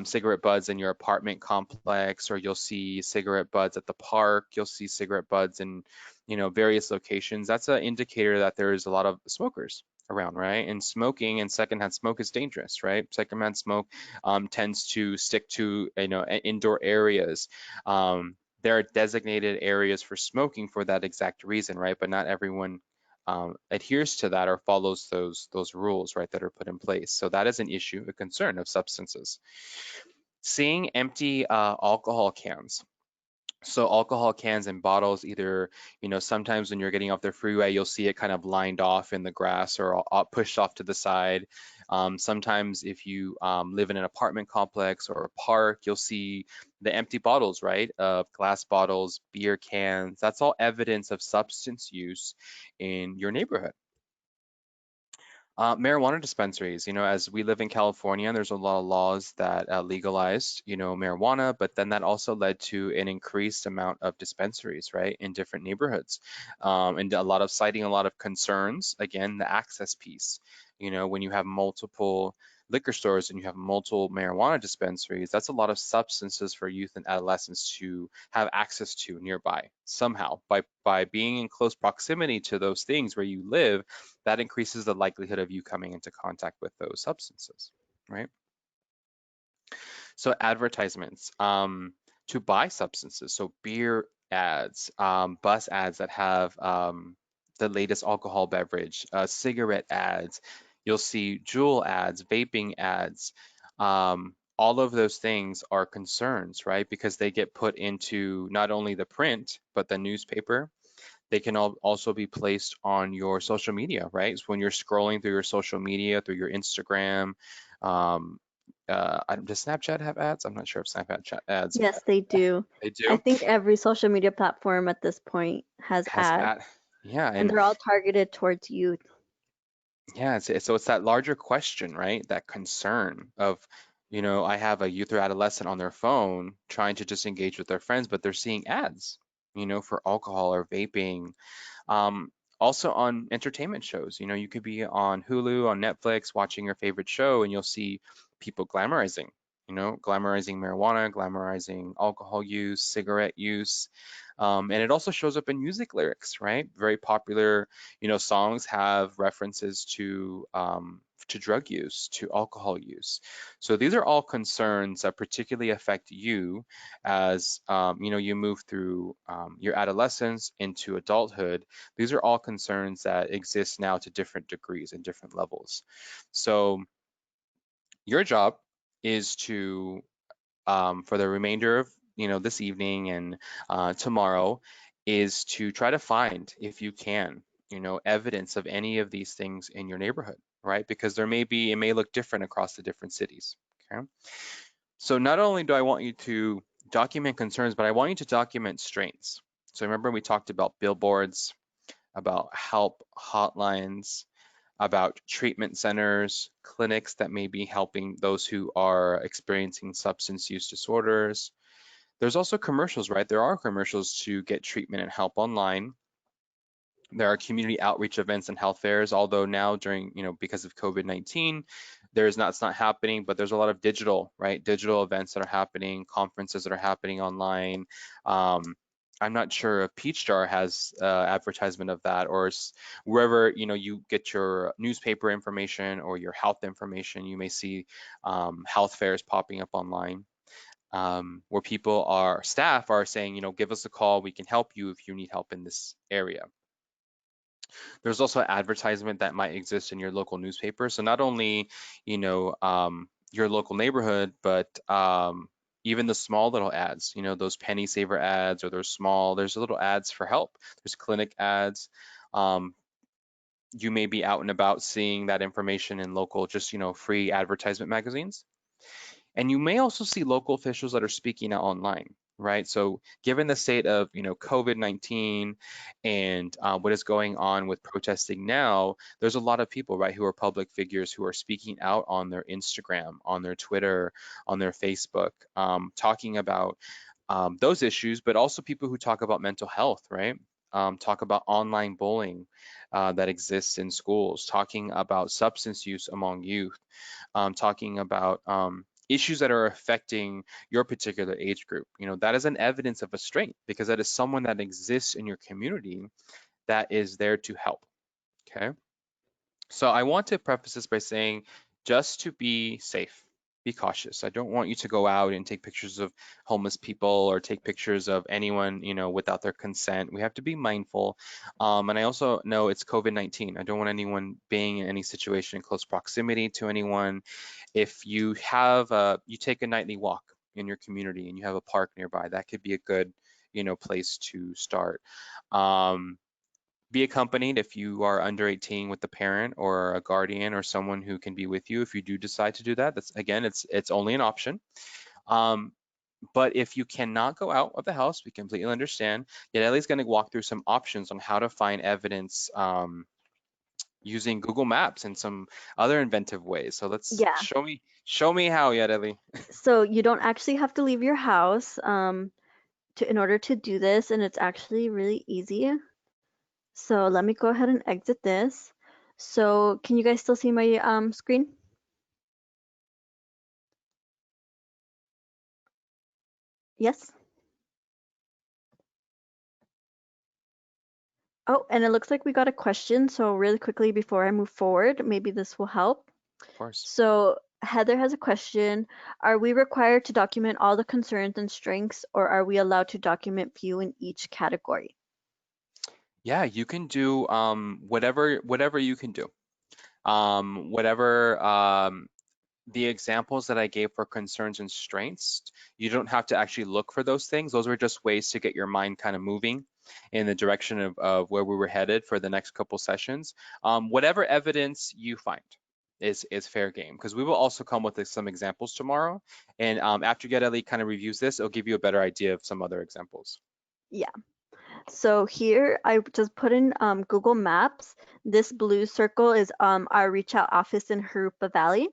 cigarette butts in your apartment complex, or you'll see cigarette butts at the park. You'll see cigarette butts in, various locations. That's an indicator that there is a lot of smokers around, right? And smoking and secondhand smoke is dangerous, right? Secondhand smoke tends to stick to, indoor areas. There are designated areas for smoking for that exact reason, right? But not everyone adheres to that or follows those rules, right, that are put in place. So that is an issue, a concern of substances. Seeing empty alcohol cans. So alcohol cans and bottles, either, sometimes when you're getting off the freeway, you'll see it kind of lined off in the grass or pushed off to the side. Sometimes if you live in an apartment complex or a park, you'll see the empty bottles, right? Glass bottles, beer cans. That's all evidence of substance use in your neighborhood. Marijuana dispensaries, as we live in California, there's a lot of laws that legalized, marijuana, but then that also led to an increased amount of dispensaries, right, in different neighborhoods, and a lot of citing a lot of concerns. Again, the access piece, when you have multiple liquor stores and you have multiple marijuana dispensaries, that's a lot of substances for youth and adolescents to have access to nearby somehow by being in close proximity to those things where you live. That increases the likelihood of you coming into contact with those substances, right? So advertisements to buy substances, so beer ads, bus ads that have the latest alcohol beverage, cigarette ads. You'll see jewel ads, vaping ads. All of those things are concerns, right? Because they get put into not only the print, but the newspaper. They can also be placed on your social media, right? So when you're scrolling through your social media, through your Instagram, um, does Snapchat have ads? I'm not sure if Snapchat ads. Yes, they do. They I do. think every social media platform at this point has Has ads, ad. Yeah, and and they're all targeted towards youth. yeah, so it's that larger question, right? That concern of, I have a youth or adolescent on their phone trying to just engage with their friends, but they're seeing ads, for alcohol or vaping. Um, Also on entertainment shows, you could be on Hulu, on Netflix, watching your favorite show, and you'll see people glamorizing marijuana, glamorizing alcohol use, cigarette use. And it also shows up in music lyrics, right? Very popular, songs have references to drug use, to alcohol use. So these are all concerns that particularly affect you as you move through your adolescence into adulthood. These are all concerns that exist now to different degrees and different levels. So your job is to, for the remainder of this evening and tomorrow, is to try to find, if you can, evidence of any of these things in your neighborhood, right? Because it may look different across the different cities. Okay. So not only do I want you to document concerns, but I want you to document strains. So remember we talked about billboards, about help hotlines, about treatment centers, clinics that may be helping those who are experiencing substance use disorders. There's also commercials, right? There are commercials to get treatment and help online. There are community outreach events and health fairs, although now during, because of COVID-19, it's not happening, but there's a lot of digital, right? Digital events that are happening, conferences that are happening online. Um, I'm not sure if Peach Jar has advertisement of that, or wherever, you get your newspaper information or your health information, you may see health fairs popping up online. Where staff are saying, give us a call, we can help you if you need help in this area. There's also advertisement that might exist in your local newspaper. So not only, your local neighborhood, but even the small little ads, those penny saver ads, or there's little ads for help. There's clinic ads. Um, you may be out and about seeing that information in local, just, free advertisement magazines. And you may also see local officials that are speaking out online, right? So given the state of, COVID-19 and what is going on with protesting now, there's a lot of people, right, who are public figures who are speaking out on their Instagram, on their Twitter, on their Facebook, talking about those issues, but also people who talk about mental health, right? Talk about online bullying that exists in schools, talking about substance use among youth, talking about issues that are affecting your particular age group. That is an evidence of a strength because that is someone that exists in your community that is there to help. Okay. So I want to preface this by saying just to be safe, be cautious. I don't want you to go out and take pictures of homeless people or take pictures of anyone, without their consent. We have to be mindful. And I also know it's COVID-19. I don't want anyone being in any situation in close proximity to anyone. If you take a nightly walk in your community and you have a park nearby, that could be a good, place to start. Be accompanied if you are under 18 with a parent or a guardian or someone who can be with you if you do decide to do that. That's again, it's only an option. Um, but if you cannot go out of the house, we completely understand. Yet Ellie's going to walk through some options on how to find evidence using Google Maps and some other inventive ways. So let's Yeah. show me how, Yareli. So you don't actually have to leave your house in order to do this, and it's actually really easy. So let me go ahead and exit this. So can you guys still see my screen? Yes? Oh, and it looks like we got a question. So really quickly before I move forward, maybe this will help. Of course. So Heather has a question. Are we required to document all the concerns and strengths, or are we allowed to document few in each category? Yeah, you can do whatever you can do. Whatever the examples that I gave for concerns and strengths, you don't have to actually look for those things. Those were just ways to get your mind kind of moving in the direction of where we were headed for the next couple sessions. Whatever evidence you find is fair game, because we will also come with some examples tomorrow. And after Gedali kind of reviews this, it'll give you a better idea of some other examples. Yeah. So here I just put in Google Maps. This blue circle is our Reach Out office in Harupa Valley.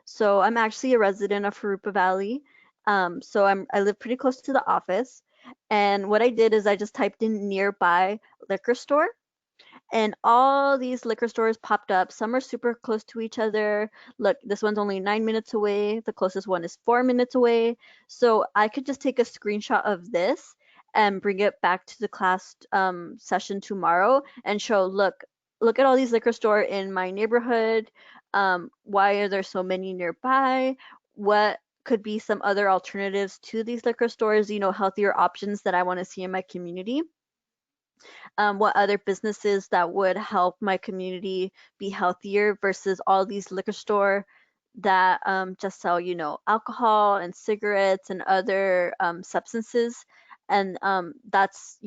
So I'm actually a resident of Harupa Valley. So I live pretty close to the office. And what I did is I just typed in nearby liquor store, and all these liquor stores popped up. Some are super close to each other. Look, this one's only 9 minutes away. The closest one is 4 minutes away. So I could just take a screenshot of this and bring it back to the class session tomorrow and show, look at all these liquor store in my neighborhood. Why are there so many nearby? What could be some other alternatives to these liquor stores, healthier options that I want to see in my community? What other businesses that would help my community be healthier versus all these liquor store that just sell, alcohol and cigarettes and other substances. And that's,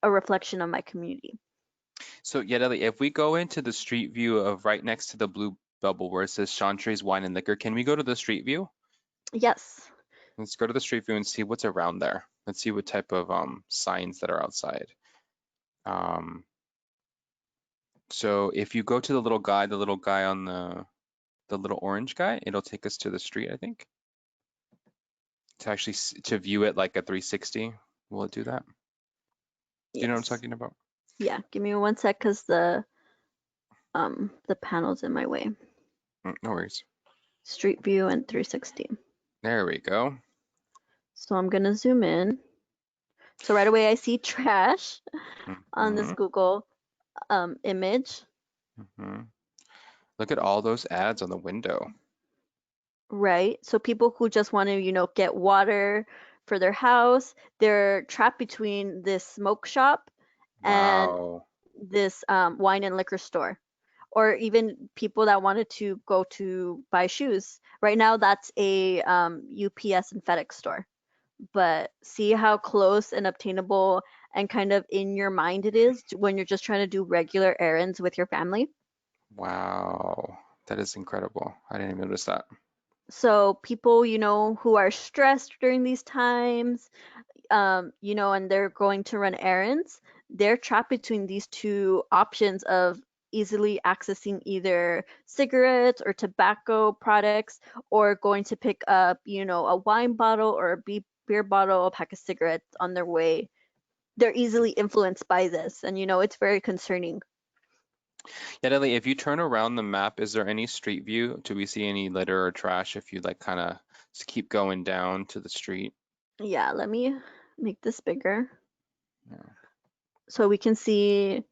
a reflection of my community. So Gedali, if we go into the street view of right next to the blue bubble where it says Chantry's Wine and Liquor, can we go to the street view? Yes. Let's go to the street view and see what's around there. Let's see what type of signs that are outside. Um, so if you go to the little guy on the little orange guy, it'll take us to the street, I think, to actually to view it like a 360. Will it do that? Do you know what I'm Yes. talking about? Yeah. Give me one sec because the panel's in my way. No worries. Street view and 360. There we go. So I'm gonna zoom in. So right away I see trash on this hmm Google image. hmm Look at all those ads on the window. Right. So people who just want to, get water for their house, they're trapped between this smoke shop and Wow. this wine and liquor store. Or even people that wanted to go to buy shoes. Right now, that's a UPS and FedEx store. But see how close and obtainable and kind of in your mind it is when you're just trying to do regular errands with your family. Wow. That is incredible. I didn't even notice that. So people, who are stressed during these times, and they're going to run errands, they're trapped between these two options of easily accessing either cigarettes or tobacco products, or going to pick up, a wine bottle or a beer bottle, a pack of cigarettes on their way. They're easily influenced by this, and it's very concerning. Yeah, Ellie, if you turn around the map, is there any street view? Do we see any litter or trash if you like kind of keep going down to the street? Yeah, let me make this bigger Yeah. so we can see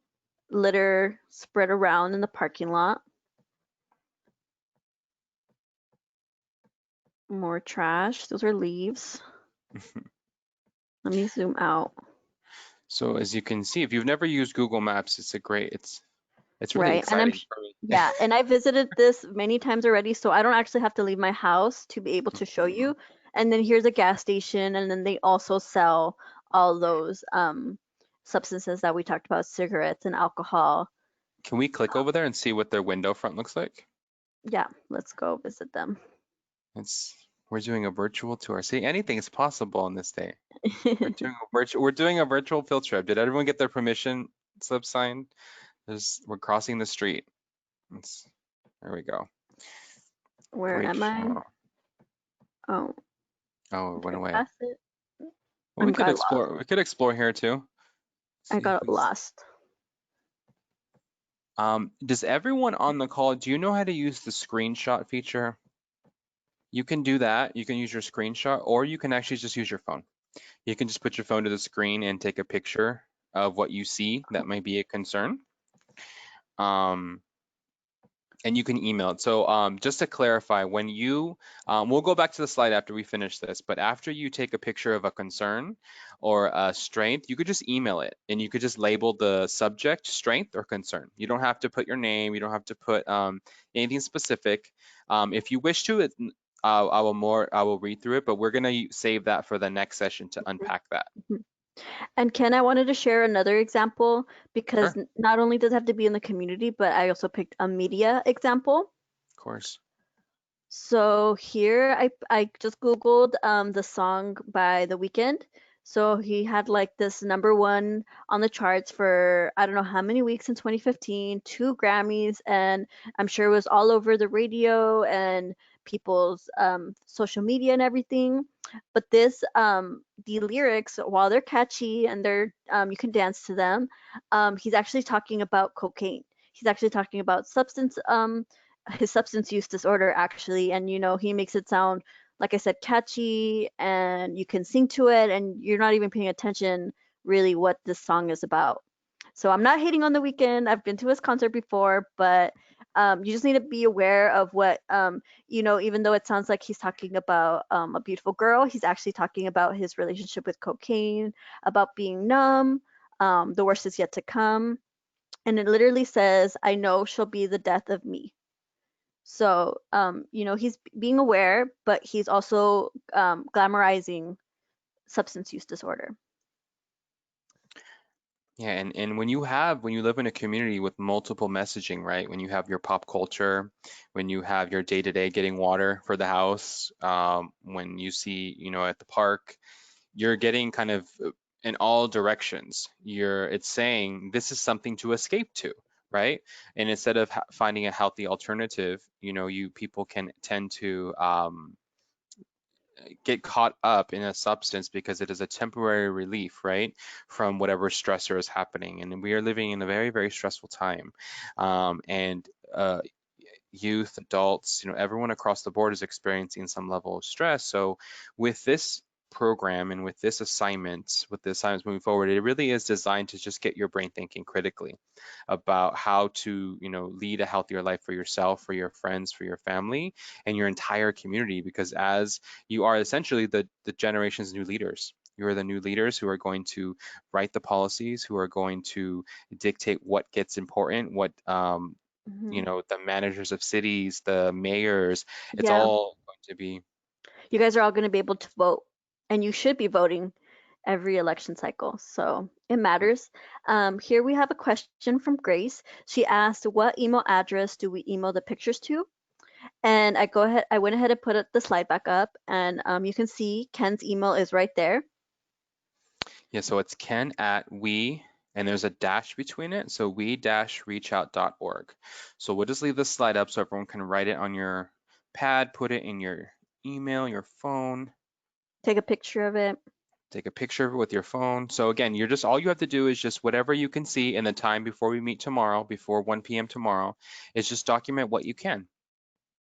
litter spread around in the parking lot. More trash. Those are leaves. Let me zoom out. So as you can see, if you've never used Google Maps, it's really Right. And exciting for me. yeah, and I visited this many times already, so I don't actually have to leave my house to be able to show Mhm. you. And then here's a gas station, and then they also sell all those substances that we talked about, cigarettes and alcohol. Can we click over there and see what their window front looks like? Yeah, let's go visit them. We're doing a virtual tour. See, anything is possible in this day. We're doing a virtual field trip. Did everyone get their permission slip signed? We're crossing the street. There we go. Where am Reach. I? Oh, Oh, it did went I away. pass it? Well, we could Got lost. explore. We could explore here too. I See if got we. lost. Does everyone on the call, do you know how to use the screenshot feature? You can do that. You can use your screenshot, or you can actually just use your phone. You can just put your phone to the screen and take a picture of what you see that might be a concern. And you can email it. So just to clarify, when you, we'll go back to the slide after we finish this, but after you take a picture of a concern or a strength, you could just email it and you could just label the subject strength or concern. You don't have to put your name, you don't have to put anything specific. If you wish to, I will read through it, but we're gonna save that for the next session to unpack that. Mhm. And Ken, I wanted to share another example because Sure, not only does it have to be in the community, but I also picked a media example. of course. So here I just Googled the song by The Weeknd. So he had like this number one on the charts for I don't know how many weeks in 2015, 2 Grammys, and I'm sure it was all over the radio and people's social media and everything. But the lyrics, while they're catchy and they're you can dance to them, he's actually talking about cocaine. He's actually talking about his substance use disorder actually, and he makes it sound, like I said, catchy, and you can sing to it and you're not even paying attention really what this song is about. So I'm not hating on The Weeknd. I've been to his concert before, but you just need to be aware of what even though it sounds like he's talking about a beautiful girl, he's actually talking about his relationship with cocaine, about being numb. The worst is yet to come, and it literally says, I know she'll be the death of me. So, he's being aware, but he's also glamorizing substance use disorder. Yeah, and when you live in a community with multiple messaging, right? When you have your pop culture, when you have your day-to-day getting water for the house, when you see, at the park, you're getting kind of in all directions. It's saying this is something to escape to, right? And instead of finding a healthy alternative, you people can tend to get caught up in a substance because it is a temporary relief, right, from whatever stressor is happening. And we are living in a very, very stressful time. And youth, adults, everyone across the board is experiencing some level of stress. So with this program and with this assignment, with the assignments moving forward, it really is designed to just get your brain thinking critically about how to, lead a healthier life for yourself, for your friends, for your family, and your entire community. Because as you are essentially the generation's new leaders, you are the new leaders who are going to write the policies, who are going to dictate what gets important, what Hmm. the managers of cities, the mayors, it's Yeah, all going to be. you guys are all going to be able to vote, and you should be voting every election cycle. So it matters. Here we have a question from Grace. She asked, "What email address do we email the pictures to?" And I went ahead and put the slide back up, and you can see Ken's email is right there. Yeah, so it's Ken at we, and there's a dash between it, so we-reachout.org. So we'll just leave this slide up so everyone can write it on your pad, put it in your email, your phone, Take a picture of it. take a picture of it with your phone. So again, all you have to do is just whatever you can see in the time before we meet tomorrow, before 1 p.m. tomorrow, is just document what you can.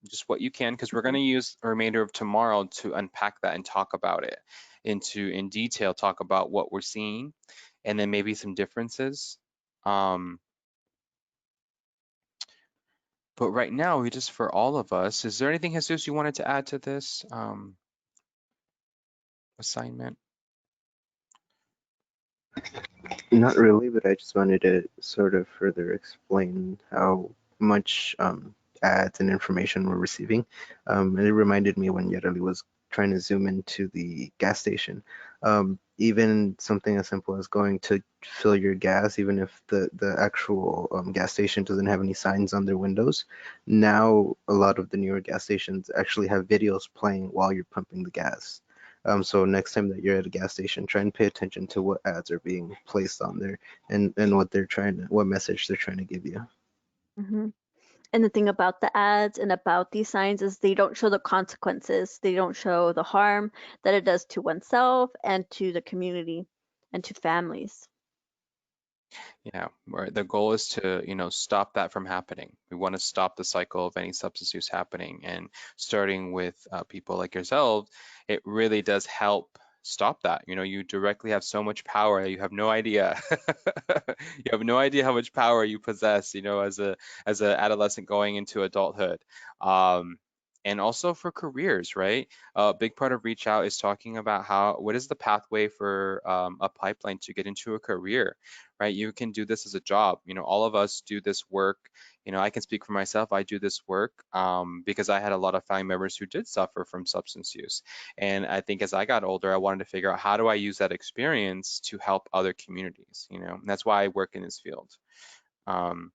Just what you can, because we're going to use the remainder of tomorrow to unpack that and talk about it in detail, talk about what we're seeing, and then maybe some differences. But right now, we just for all of us, is there anything, Jesus, you wanted to add to this assignment? Not really, but I just wanted to sort of further explain how much ads and information we're receiving. And it reminded me when Yareli was trying to zoom into the gas station. Even something as simple as going to fill your gas, even if the actual gas station doesn't have any signs on their windows. Now, a lot of the newer gas stations actually have videos playing while you're pumping the gas. So next time that you're at a gas station, try and pay attention to what ads are being placed on there and what they're what message they're trying to give you. Hmm. And the thing about the ads and about these signs is they don't show the consequences. They don't show the harm that it does to oneself and to the community and to families. Yeah, where the goal is to, stop that from happening. We want to stop the cycle of any substance use happening. And starting with people like yourselves, it really does help stop that. You directly have so much power that you have no idea. You have no idea how much power you possess, as a adolescent going into adulthood. Um, and also for careers, right? A big part of Reach Out is talking about what is the pathway for a pipeline to get into a career, right? You can do this as a job. All of us do this work. I can speak for myself. I do this work because I had a lot of family members who did suffer from substance use. And I think as I got older, I wanted to figure out how do I use that experience to help other communities, and that's why I work in this field. Um,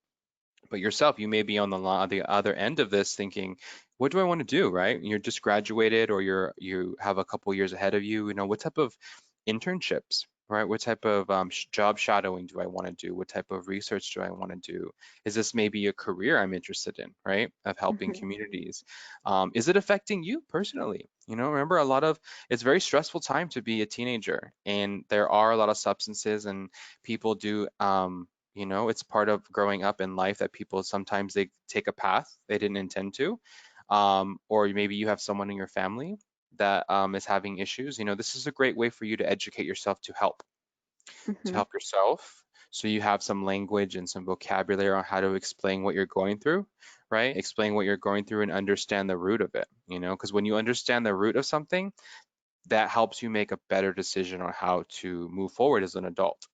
but yourself, you may be on the other end of this thinking, what do I want to do, right? You're just graduated or you have a couple years ahead of you. What type of internships, right? What type of job shadowing do I want to do? What type of research do I want to do? Is this maybe a career I'm interested in, right? Of helping Mhm. communities. Is it affecting you personally? Remember it's a very stressful time to be a teenager, and there are a lot of substances and people do it's part of growing up in life that people sometimes they take a path they didn't intend to. Or maybe you have someone in your family that is having issues. This is a great way for you to educate yourself to Mhm. help yourself. So you have some language and some vocabulary on how to explain what you're going through, right? Explain what you're going through and understand the root of it, because when you understand the root of something, that helps you make a better decision on how to move forward as an adult.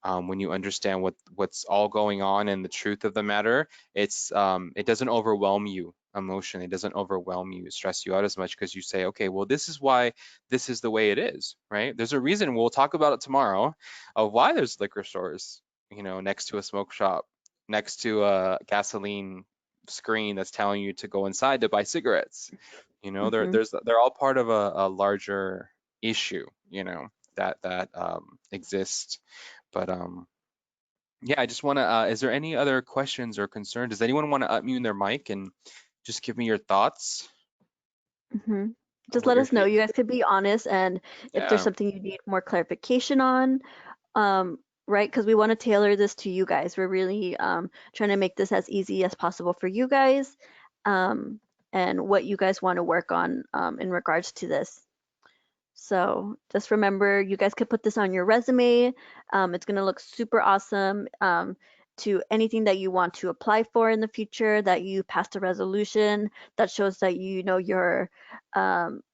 When you understand what's all going on and the truth of the matter, it doesn't overwhelm you emotionally. It doesn't overwhelm you, stress you out as much because you say, okay, well, this is why this is the way it is, right? There's a reason, we'll talk about it tomorrow, of why there's liquor stores, next to a smoke shop, next to a gasoline screen that's telling you to go inside to buy cigarettes. Mhm. They're all part of a larger issue, that exists. But yeah, I just want to. Is there any other questions or concerns? Does anyone want to unmute their mic and just give me your thoughts Mhm. on Just what let you're us know. You thinking? guys could be honest, and if there's Yeah, something you need more clarification on, right? Because we want to tailor this to you guys. We're really trying to make this as easy as possible for you guys, um, and what you guys want to work on in regards to this. So just remember, you guys could put this on your resume. It's going to look super awesome to anything that you want to apply for in the future, that you passed a resolution that shows that you know you're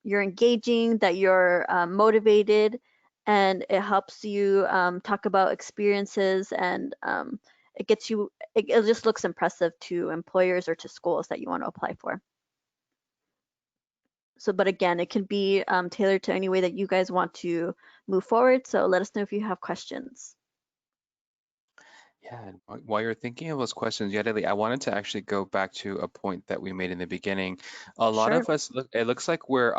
engaging, that you're motivated, and it helps you talk about experiences, and it gets you, it just looks impressive to employers or to schools that you want to apply for. So, but again, it can be tailored to any way that you guys want to move forward. So let us know if you have questions. yeah. And while you're thinking of those questions, Yadeli, I wanted to actually go back to a point that we made in the beginning. A lot Sure. of us it looks like we're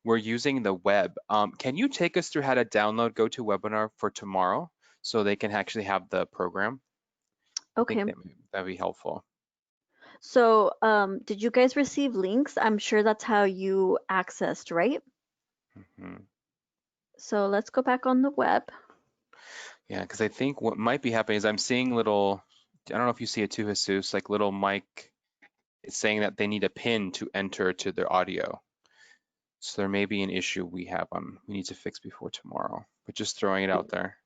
using the web. Can you take us through how to download GoToWebinar for tomorrow so they can actually have the program? I think Okay. that'd be helpful. So, did you guys receive links? I'm sure that's how you accessed, right? Mhm. So let's go back on the web. Yeah, because I think what might be happening is I'm seeing little, I don't know if you see it too, Jesus, like little mic, it's saying that they need a pin to enter to their audio. So there may be an issue we need to fix before tomorrow, but just throwing it out there.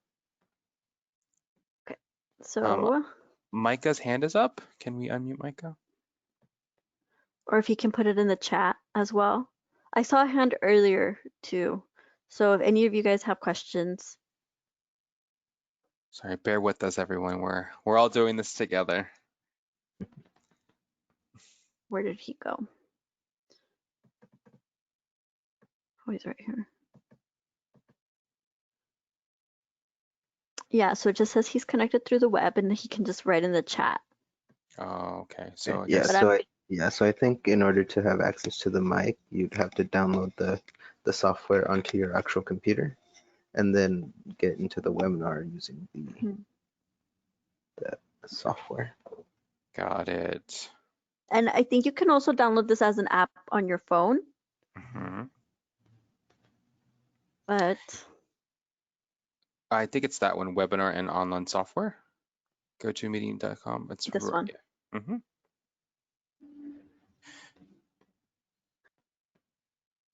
Okay. Um, So, Micah's hand is up. Can we unmute Micah? or if you can put it in the chat as well. I saw a hand earlier too. So if any of you guys have questions, Sorry, bear with us, everyone. We're all doing this together. where did he go? Oh, he's right here. Yeah, so it just says he's connected through the web and he can just write in the chat. Oh, okay. Okay, So I yeah, But guess, I'm so I think in order to have access to the mic, you'd have to download the software onto your actual computer and then get into the webinar using Mhm. the software. got it. And I think you can also download this as an app on your phone, Mhm. but I think it's that one, webinar and online software. GoToMeeting.com. It's this one. yeah. Mhm.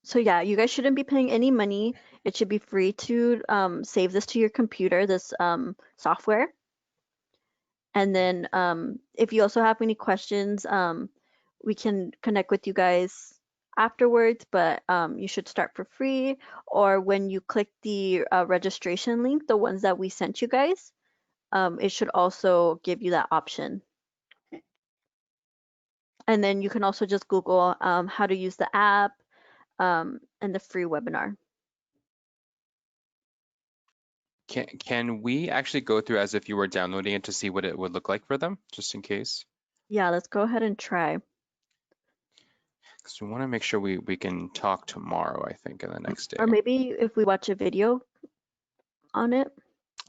So yeah, you guys shouldn't be paying any money. It should be free to save this to your computer, this software. And then if you also have any questions, we can connect with you guys afterwards, but you should start for free. Or when you click the registration link, the ones that we sent you guys, it should also give you that option. And then you can also just Google how to use the app and the free webinar. Can we actually go through as if you were downloading it to see what it would look like for them, just in case? Yeah, let's go ahead and try. Because we want to make sure we can talk tomorrow, I think, and the next Or day. maybe if we watch a video on it,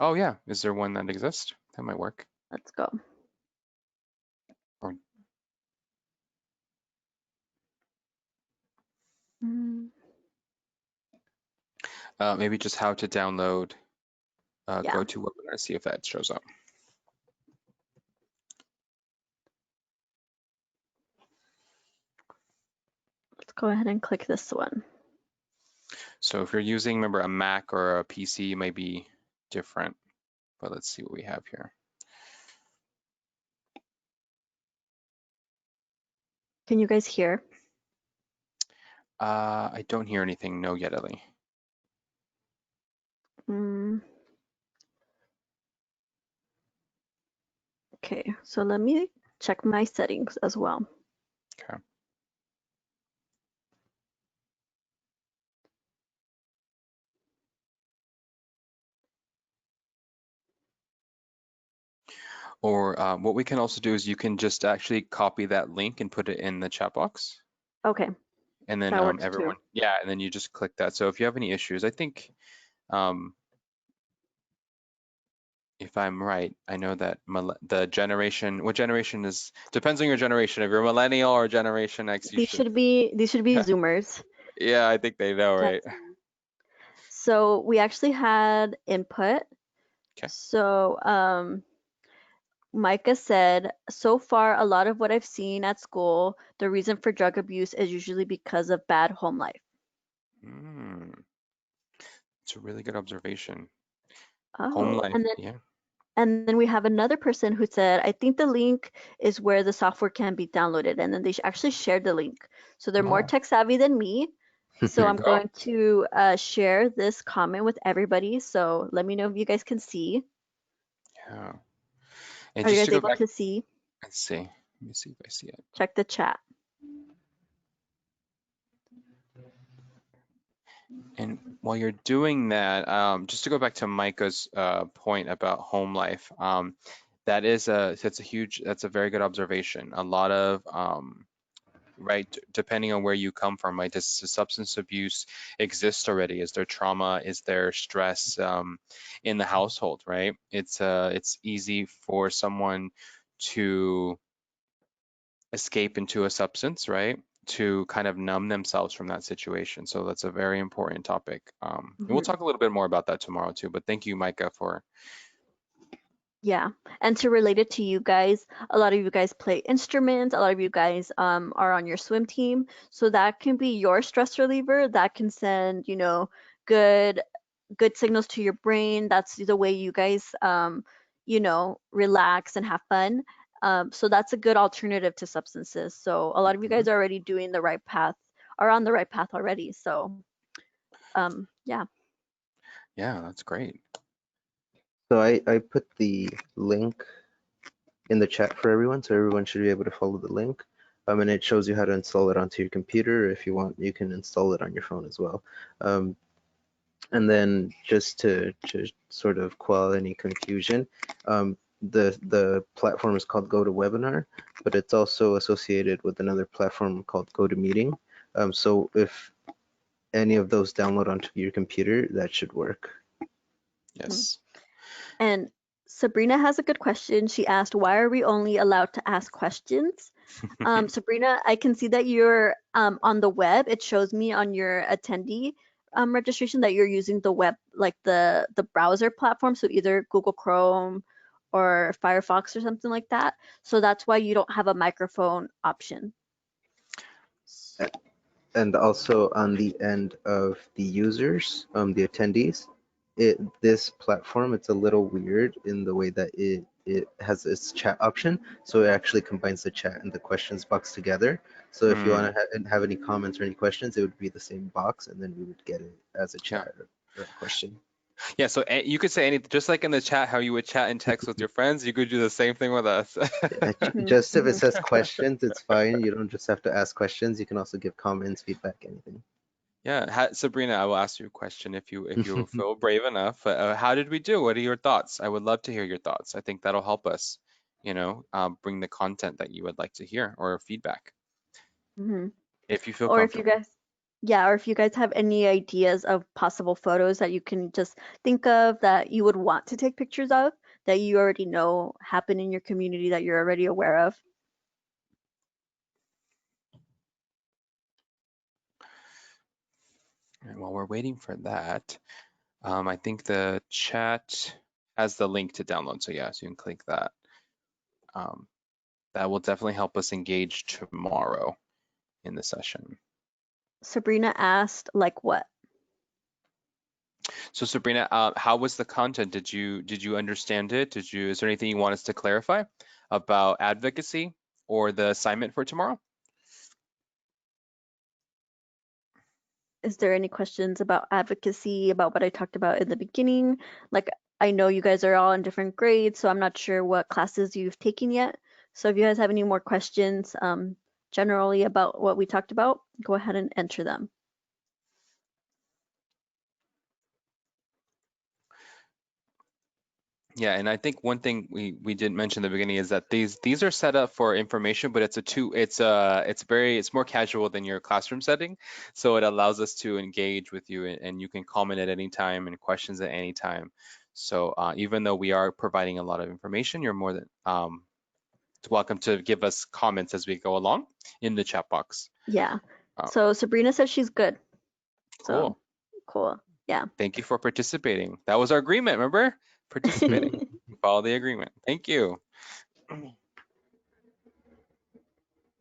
Oh yeah, is there one that exists? That might work. let's go. Or Mm, maybe just how to download yeah, GoToWebinar, see if that shows up. let's go ahead and click this one. So if you're using, remember, a Mac or a PC, it might be different. But let's see what we have here. Can you guys hear? I don't hear anything, no yet, Ellie. Mm, okay, so let me check my settings as well. Okay. Or what we can also do is you can just actually copy that link and put it in the chat box. Okay, And then that works everyone, too. yeah, and then you just click that. So if you have any issues, I think um, if I'm right, I know that the generation, what generation is, depends on your generation. If you're millennial or Generation X, you should, These should be Zoomers. yeah, I think they know, Gen right? Z. So we actually had input. Okay. So Micah said, so far, a lot of what I've seen at school, the reason for drug abuse is usually because of bad home life. Mm, it's a really good observation. Home Oh, life, yeah. and then we have another person who said, I think the link is where the software can be downloaded. And then they actually shared the link. So they're more Oh. tech savvy than me. So There you I'm go. going to share this comment with everybody. So let me know if you guys can see. Yeah. And Are you just to guys go able back, to see? let's see. Let me see if I see it. Check the chat. And while you're doing that, just to go back to Micah's point about home life, that's a very good observation. A lot of right, depending on where you come from, right, does the substance abuse exist already? Is there trauma? Is there stress in the household, right? It's easy for someone to escape into a substance, right? To kind of numb themselves from that situation. So that's a very important topic. And we'll Mhm. talk a little bit more about that tomorrow too. But thank you, Micah, for Yeah, and to relate it to you guys, a lot of you guys play instruments, a lot of you guys are on your swim team, so that can be your stress reliever. That can send, good good signals to your brain. That's the way you guys relax and have fun. So that's a good alternative to substances. So a lot of you Mhm. guys are already doing the right path, are on the right path already. So yeah. Yeah, that's great. So I put the link in the chat for everyone, so everyone should be able to follow the link. And it shows you how to install it onto your computer. If you want, you can install it on your phone as well. And then just to sort of quell any confusion, the platform is called GoToWebinar, but it's also associated with another platform called GoToMeeting. So if any of those download onto your computer, that should work. Mhm. Yes. And Sabrina has a good question. She asked, why are we only allowed to ask questions Sabrina, I can see that you're on the web. It shows me on your attendee registration that you're using the web, like the browser platform, so either Google Chrome or Firefox or something like that. So that's why you don't have a microphone option. And also on the end of the users, the attendees, this platform, it's a little weird in the way that it has its chat option. So it actually combines the chat and the questions box together. So if you want to have any comments or any questions, it would be the same box, and then we would get it as a Yeah. chat or a question. Yeah, so you could say anything, just like in the chat, how you would chat and text with your friends, you could do the same thing with us. Mhm, Just if it mhm. says questions, it's fine. You don't just have to ask questions. You can also give comments, feedback, anything. Yeah, Sabrina, I will ask you a question if you feel brave enough. How did we do? What are your thoughts? I would love to hear your thoughts. I think that'll help us, bring the content that you would like to hear or feedback Mhm. if you feel Or if you comfortable. guys, yeah, or if you guys have any ideas of possible photos that you can just think of that you would want to take pictures of that you already know happen in your community that you're already aware of. And while we're waiting for that, I think the chat has the link to download. So yeah, so you can click that. Um, that will definitely help us engage tomorrow in the session. Sabrina asked, like what? So Sabrina, how was the content? Did you understand it? Is there anything you want us to clarify about advocacy or the assignment for tomorrow? Is there any questions about advocacy, about what I talked about in the beginning? Like, I know you guys are all in different grades, so I'm not sure what classes you've taken yet. So if you guys have any more questions, generally about what we talked about, go ahead and enter them. Yeah, and I think one thing we didn't mention in the beginning is that these are set up for information, but it's more casual than your classroom setting. So it allows us to engage with you and you can comment at any time and questions at any time. So even though we are providing a lot of information, you're more than welcome to give us comments as we go along in the chat box. Yeah. Uh, So Sabrina says she's good. So cool. cool. Yeah. Thank you for participating. That was our agreement, remember? Participating. Follow the agreement. Thank you.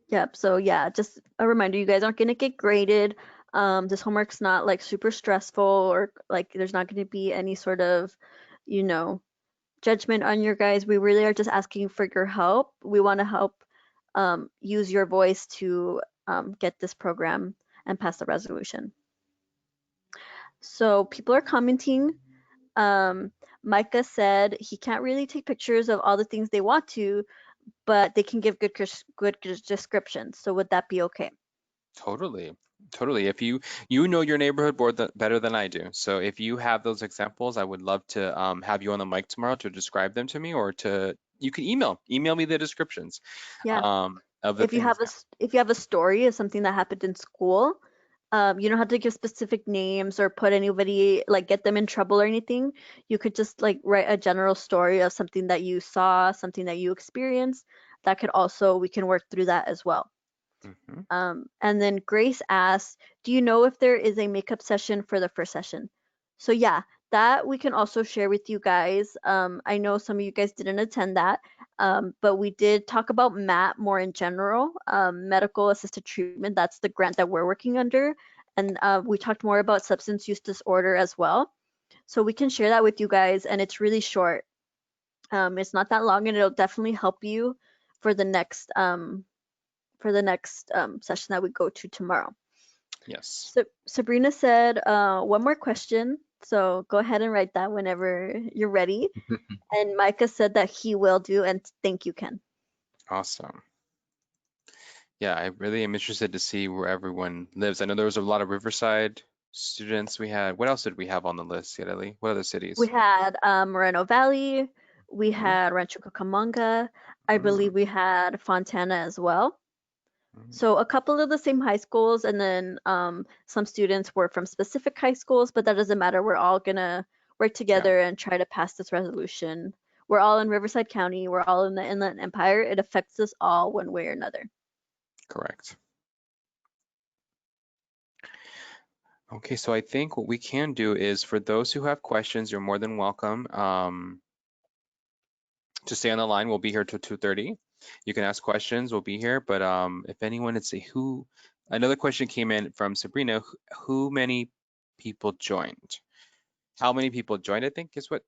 Yep. So yeah, just a reminder, you guys aren't gonna get graded. This homework's not like super stressful or like there's not gonna be any sort of, you know, judgment on your guys. We really are just asking for your help. We want to help use your voice to get this program and pass the resolution. So people are commenting. Um, Micah said he can't really take pictures of all the things they want to, but they can give good descriptions. So would that be okay? Totally. Totally. If you know your neighborhood board better than I do. So if you have those examples, I would love to have you on the mic tomorrow to describe them to me or you can email me the descriptions Yeah. of the If you things. have if you have a story of something that happened in school, you don't have to give specific names or put anybody like get them in trouble or anything. You could just like write a general story of something that you saw, something that you experienced. That could also we can work through that as well. Mhm. And then Grace asks, do you know if there is a makeup session for the first session? So yeah, that we can also share with you guys. I know some of you guys didn't attend that, but we did talk about MAT more in general, medical assisted treatment. That's the grant that we're working under. And we talked more about substance use disorder as well. So we can share that with you guys, and it's really short. It's not that long, and it'll definitely help you for the next session that we go to tomorrow. Yes. So Sabrina said one more question. So go ahead and write that whenever you're ready. And Micah said that he will do, and thank you, Ken. Awesome. Yeah, I really am interested to see where everyone lives. I know there was a lot of Riverside students we had. What else did we have on the list, Yadeli? What other We cities? had Moreno Valley, we Mhm. had Rancho Cucamonga, I Mm, believe we had Fontana as well. mm. So a couple of the same high schools, and then some students were from specific high schools, but that doesn't matter. We're all gonna work Yeah. together and try to pass this resolution We're all in Riverside County. We're all in the Inland Empire. It affects us all one way or another. Correct. Okay, so I think what we can do is for those who have questions, you're more than welcome to stay on the line. We'll be here till 2:30. You can ask questions, we'll be here. But if anyone, let's see who, another question came in from Sabrina, who many people joined? How many people joined, I think is what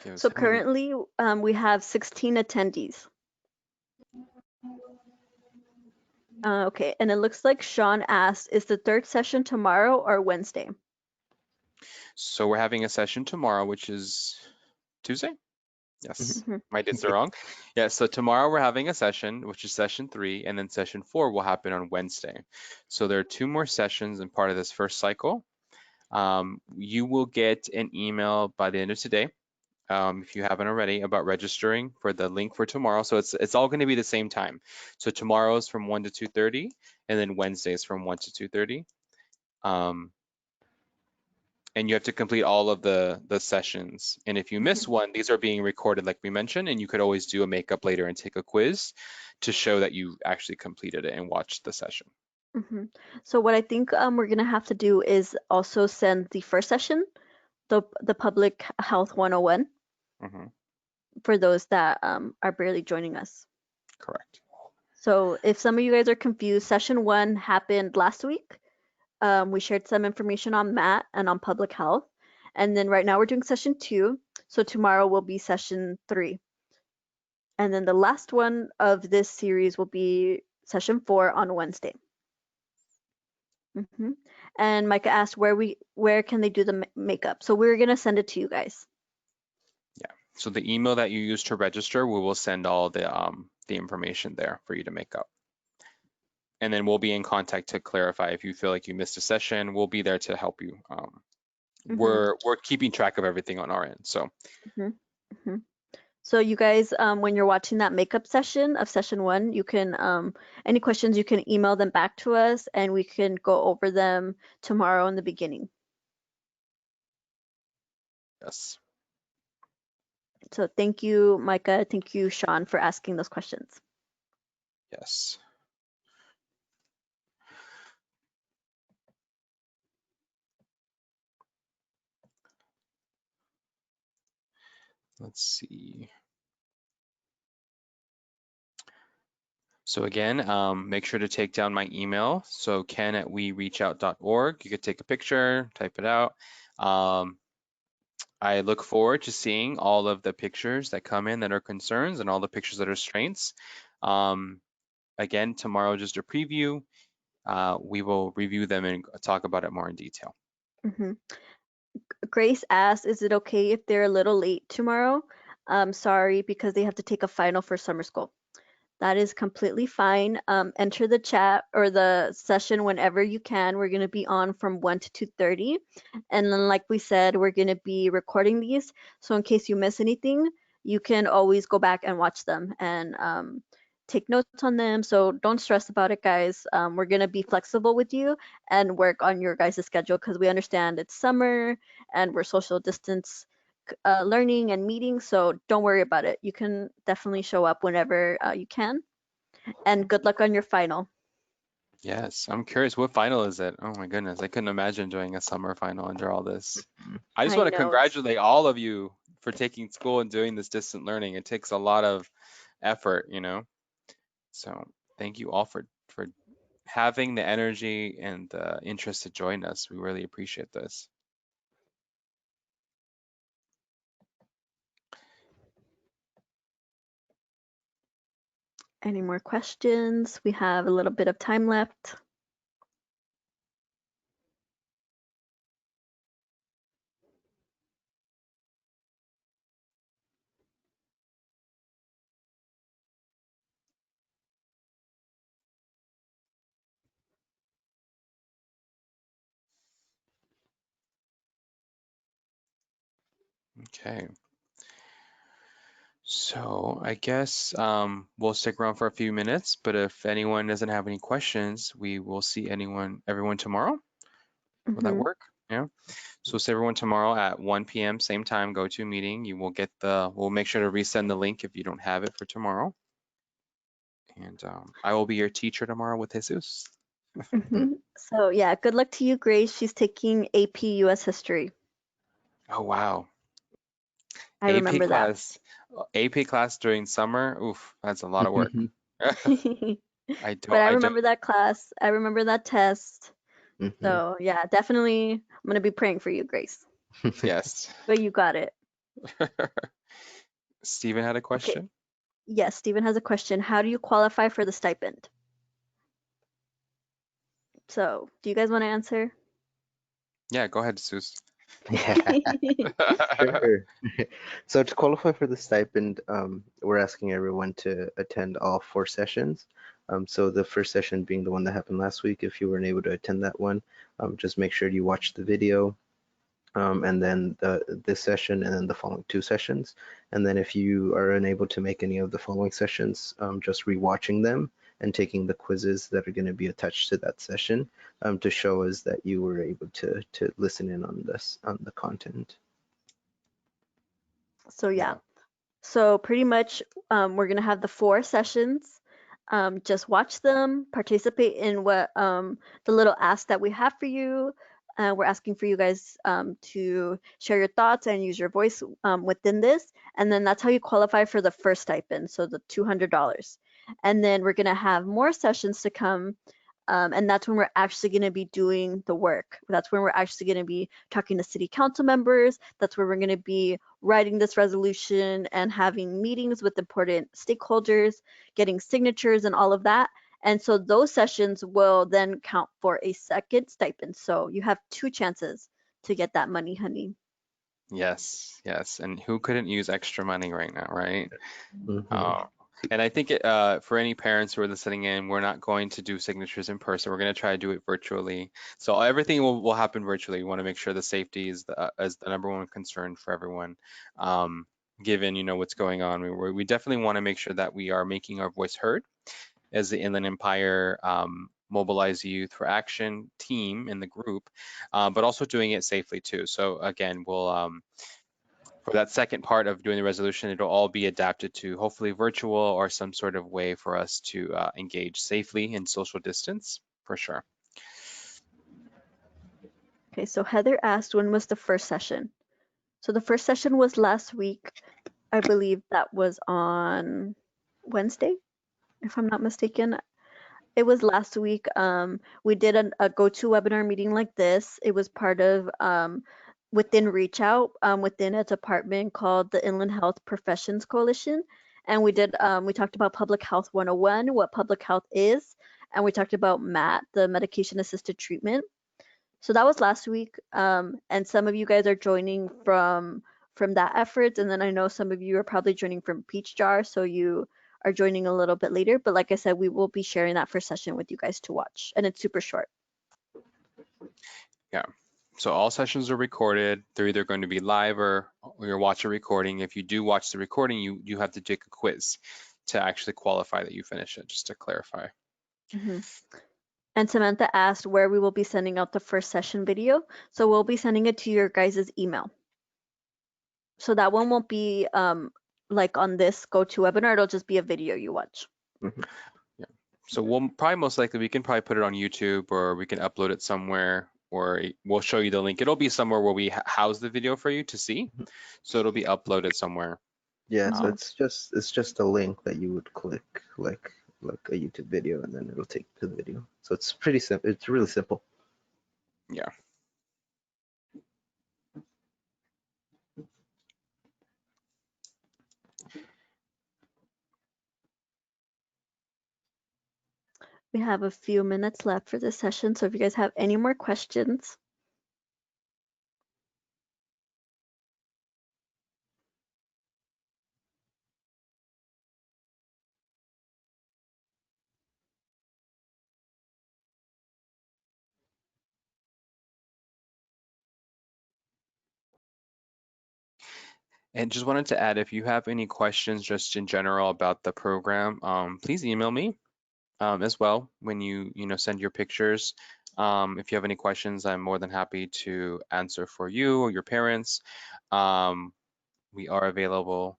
gives, So how many? currently, we have 16 attendees. Okay, and it looks like Sean asked, is the third session tomorrow or Wednesday? So we're having a session tomorrow, which is Tuesday? Yes, Mhm. my dates are wrong. Yeah, so tomorrow we're having a session, which is session 3, and then session 4 will happen on Wednesday. So there are 2 more sessions and part of this first cycle. You will get an email by the end of today, if you haven't already, about registering for the link for tomorrow. So it's all going to be the same time. So tomorrow's from 1 to 2:30, and then Wednesday's from 1 to 2:30. And you have to complete all of the sessions. And if you miss one, these are being recorded like we mentioned, and you could always do a makeup later and take a quiz to show that you actually completed it and watched the session. Mhm. So what I think we're gonna have to do is also send the first session, the Public Health 101, Hmm. for those that are barely joining us. Correct. So if some of you guys are confused, session 1 happened last week. We shared some information on that and on public health. And then right now we're doing session 2. So tomorrow will be session 3. And then the last one of this series will be session 4 on Wednesday. Hmm. And Micah asked where can they do the makeup. So we're gonna send it to you guys. Yeah. So the email that you use to register, we will send all the information there for you to make up. And then we'll be in contact to clarify if you feel like you missed a session. We'll be there to help you. Hmm. We're keeping track of everything on our end. So Hmm. Hmm. So you guys, when you're watching that makeup session of session 1, you can any questions you can email them back to us, and we can go over them tomorrow in the beginning. yes. So thank you, Micah. Thank you, Sean, for asking those questions. Yes. Let's see. So again, make sure to take down my email. So ken@wereachout.org. You could take a picture, type it out. I look forward to seeing all of the pictures that come in that are concerns and all the pictures that are strengths. Again, tomorrow, just a preview. We will review them and talk about it more in detail. Hmm. Grace asked, is it okay if they're a little late tomorrow? Sorry, because they have to take a final for summer school. That is completely fine. Enter the chat or the session whenever you can. We're going to be on from 1 to 2:30. And then, like we said, we're going to be recording these. So in case you miss anything, you can always go back and watch them and take notes on them. So don't stress about it, guys. We're going to be flexible with you and work on your guys' schedule because we understand it's summer and we're social distance learning and meeting. So don't worry about it. You can definitely show up whenever you can. And good luck on your final. Yes, I'm curious, what final is it? Oh my goodness, I couldn't imagine doing a summer final under all this. I just I want to know it's congratulate all of you for taking school and doing this distant learning. It takes a lot of effort, you know? So thank you all for having the energy and the interest to join us. We really appreciate this. any more questions. We have a little bit of time left. Okay. So I guess we'll stick around for a few minutes, but if anyone doesn't have any questions, we will see everyone tomorrow. Will that Hmm. work? Yeah. So we'll see everyone tomorrow at 1 p.m. same time. Go to meeting. You will get we'll make sure to resend the link if you don't have it for tomorrow. And I will be your teacher tomorrow with Jesus. So yeah, good luck to you, Grace. She's taking AP US History. Oh wow. I AP remember that. class. AP class during summer. Oof, that's a lot of work. But I I don't. remember that class. I remember that test. Hmm. So yeah, definitely I'm gonna be praying for you, Grace. Yes. But you got it. Stephen had a Okay. question. Yes, Stephen has a question. How do you qualify for the stipend? So, do you guys want to answer? Yeah, go ahead, Zeus. Yeah, sure. So to qualify for the stipend, we're asking everyone to attend all 4 sessions. So the first session being the one that happened last week, if you weren't able to attend that one, just make sure you watch the video, and then this session, and then the following 2 sessions. And then if you are unable to make any of the following sessions, just rewatching them and taking the quizzes that are going to be attached to that session, to show us that you were able to listen in on this on the content. So yeah. Yeah. So pretty much we're gonna have the 4 sessions. Just watch them, participate in what the little ask that we have for you. We're asking for you guys to share your thoughts and use your voice within this, and then that's how you qualify for the first stipend, so the $200. And then we're gonna have more sessions to come, and that's when we're actually going to be doing the work. That's when we're actually going to be talking to city council members. That's where we're going to be writing this resolution and having meetings with important stakeholders, getting signatures and all of that. And so those sessions will then count for a second stipend. So you have 2 chances to get that money, honey. Yes, yes. And who couldn't use extra money right now, right? Hmm. Uh, and I think for any parents who are listening in, we're not going to do signatures in person. We're going to try to do it virtually. So everything will happen virtually. We want to make sure the safety is the number one concern for everyone. Um, Given, what's going on, we definitely want to make sure that we are making our voice heard as the Inland Empire Mobilized Youth for Action team in the group, but also doing it safely too. So again, we'll for that second part of doing the resolution, it'll all be adapted to hopefully virtual or some sort of way for us to engage safely in social distance for sure. Okay, so Heather asked, when was the first session? So the first session was last week. I believe that was on Wednesday, if I'm not mistaken. It was last week. We did a GoToWebinar meeting like this. It was part of within Reach Out, within a department called the Inland Health Professions Coalition. And we talked about Public Health 101, what public health is, and we talked about MAT, the medication assisted treatment. So that was last week. And some of you guys are joining from that effort, and then I know some of you are probably joining from Peach Jar, so you are joining a little bit later. But like I said, we will be sharing that first session with you guys to watch, and it's super short. Yeah. So all sessions are recorded. They're either going to be live or you're watch a recording. If you do watch the recording, you have to take a quiz to actually qualify that you finish it, just to clarify. Mhm. And Samantha asked where we will be sending out the first session video. So we'll be sending it to your guys' email. So that one won't be like on this GoToWebinar. It'll just be a video you watch. Hmm. Yeah. So we'll probably most likely we can probably put it on YouTube or we can upload it somewhere or we'll show you the link. It'll be somewhere where we house the video for you to see. So it'll be uploaded somewhere. Yeah, so Mhm. it's just a link that you would click, like a YouTube video, and then it'll take you to the video. So it's pretty simple. It's really simple. Yeah. We have a few minutes left for this session, so if you guys have any more questions. And just wanted to add, if you have any questions just in general about the program, please email me. as well when you send your pictures. If you have any questions, I'm more than happy to answer for you or your parents. Um, we are available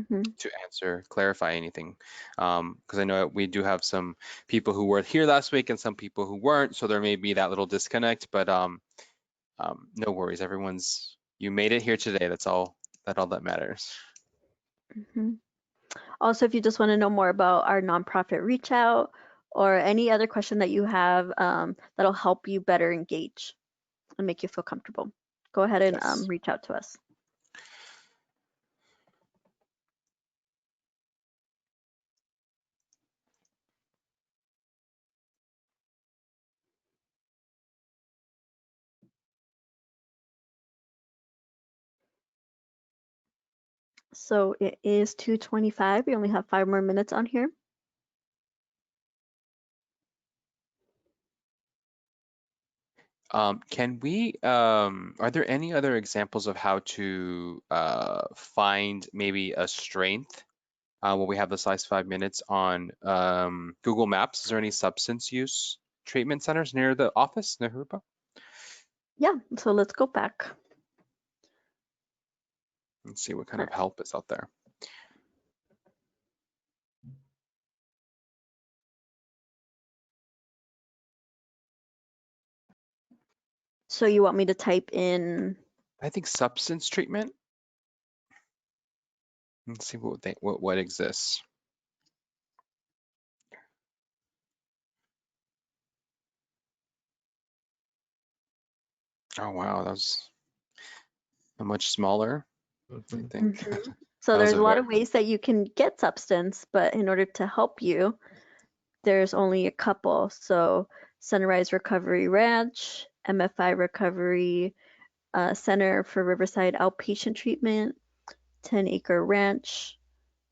Hmm. to answer, clarify anything. Because I know we do have some people who were here last week and some people who weren't, so there may be that little disconnect, but no worries. You made it here today. That's all that matters. Hmm. Also, if you just want to know more about our nonprofit reach out or any other question that you have that'll help you better engage and make you feel comfortable, go ahead and Yes. reach out to us. So it is 2:25. We only have 5 more minutes on here. Are there any other examples of how to find maybe a strength when we have this last 5 minutes on Google Maps? Is there any substance use treatment centers near the office, Nahupa? Yeah, so let's go back. Let's see what kind Uh, of help is out there. So you want me to type in, I think substance treatment. Let's see what exists. Oh wow, that was a much smaller, I Mhm. think. mhm. So That was there's a a lot very of ways that you can get substance, but in order to help you, there's only a couple. So Sunrise Recovery Ranch, MFI Recovery Center for Riverside Outpatient Treatment, 10 Acre Ranch,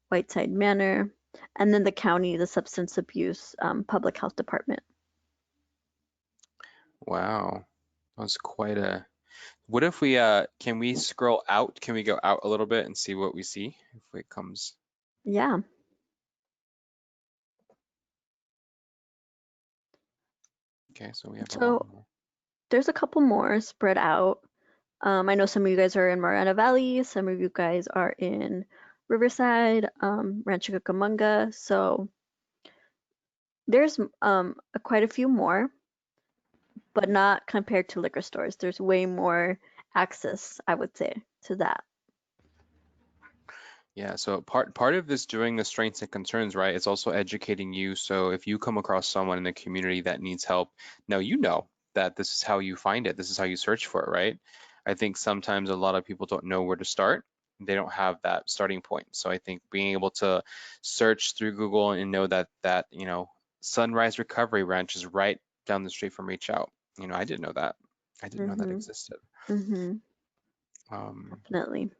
Whiteside Manor, and then the county, the Substance Abuse Public Health Department. wow. That was quite a. What if we can we scroll out? Can we go out a little bit and see what we see if it comes? Yeah. Okay, so we have a lot So more. there's a couple more spread out. I know some of you guys are in Moreno Valley, some of you guys are in Riverside, Rancho Cucamonga. So there's quite a few more, but not compared to liquor stores. There's way more access, I would say, to that. Yeah, so part of this doing the strengths and concerns, right, is also educating you. So if you come across someone in the community that needs help, now you know that this is how you find it. This is how you search for it, right? I think sometimes a lot of people don't know where to start. They don't have that starting point. So I think being able to search through Google and know that Sunrise Recovery Ranch is right down the street from Reach Out. I didn't know that. I didn't know that Mm-hmm. existed. Mm-hmm. Um, Definitely.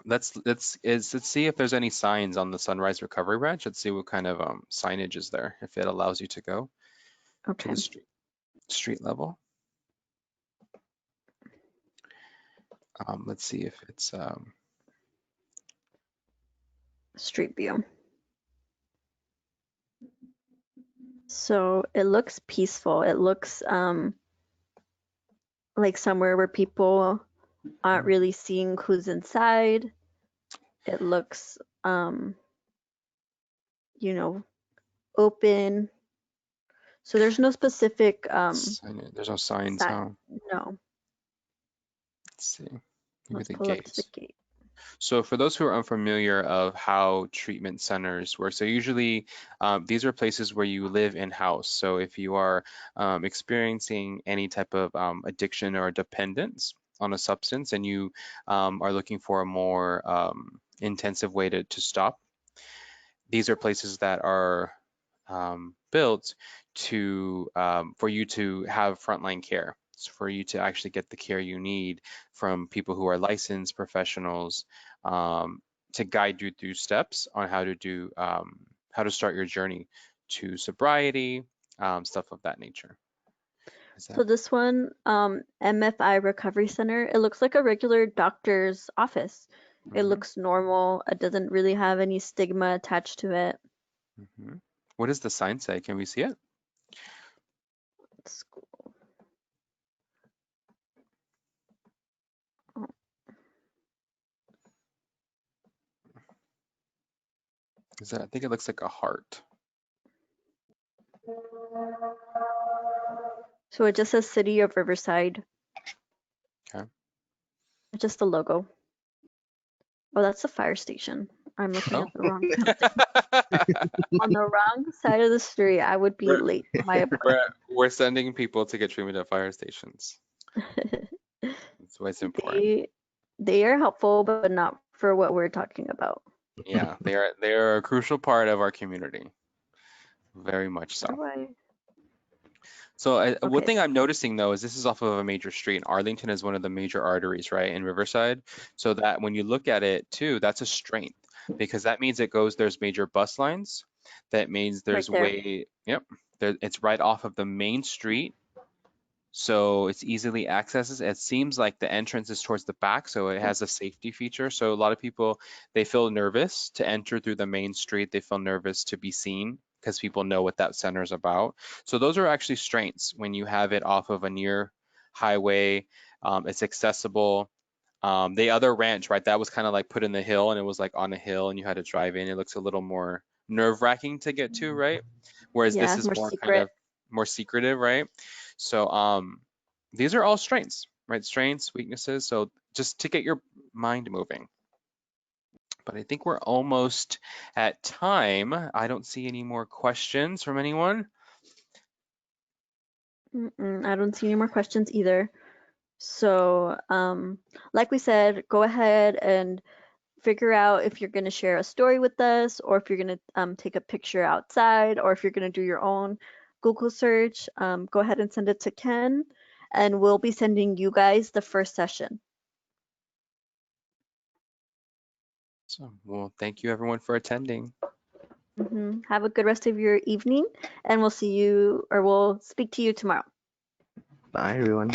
let's see if there's any signs on the Sunrise Recovery Ranch. Let's see what kind of signage is there, if it allows you to go to Okay. the street level. Let's see if it's Street view. So it looks peaceful. It looks like somewhere where people aren't really seeing who's inside. It looks you know, open. So there's no specific there's no signs, side. huh? No. Let's see. Maybe Let's the pull up to the gates. gate. So for those who are unfamiliar of how treatment centers work, so usually these are places where you live in-house. So if you are experiencing any type of addiction or dependence on a substance and you are looking for a more intensive way to stop, these are places that are built for you to have frontline care. So for you to actually get the care you need from people who are licensed professionals um, to guide you through steps on how to start your journey to sobriety, stuff of that nature. Is So that this one, MFI Recovery Center, it looks like a regular doctor's office. It mhm. looks normal. It doesn't really have any stigma attached to it. Mhm. What does the sign say? Can we see it? School. Oh, I think it looks like a heart. so it just says City of Riverside. Okay. It's just the logo. Oh, that's the fire station. I'm looking Oh. at the wrong building. On the wrong side of the street. I would be We're, late for my we're sending people to get treatment at fire stations. appointment. That's why it's important. They are helpful, but not for what we're talking about. Yeah, they are a crucial part of our community. Very much How so. do I? So one Okay. thing I'm noticing though is this is off of a major street. And Arlington is one of the major arteries, right, in Riverside. So that when you look at it too, that's a strength because that means there's major bus lines. That means Right there's there. yep, it's right off of the main street. So it's easily accesses. It seems like the entrance is towards the back, so it has a safety feature. So a lot of people, they feel nervous to enter through the main street. They feel nervous to be seen because people know what that center is about. So those are actually strengths when you have it off of a near highway. It's accessible. The other ranch, right, that was kind of like put in the hill and it was like on a hill and you had to drive in. It looks a little more nerve-wracking to get to, right? Whereas Yeah, this it's is more more kind secret. of more secretive, right? So these are all strengths, right? Strengths, weaknesses. So just to get your mind moving. But I think we're almost at time. I don't see any more questions from anyone. I don't see any more questions either. So, like we said, go ahead and figure out if you're going to share a story with us, or if you're going to take a picture outside, or if you're going to do your own Google search. Go ahead and send it to Ken, and we'll be sending you guys the first session. So, well, thank you everyone for attending. Have a good rest of your evening, and we'll see you, or we'll speak to you tomorrow. Bye, everyone.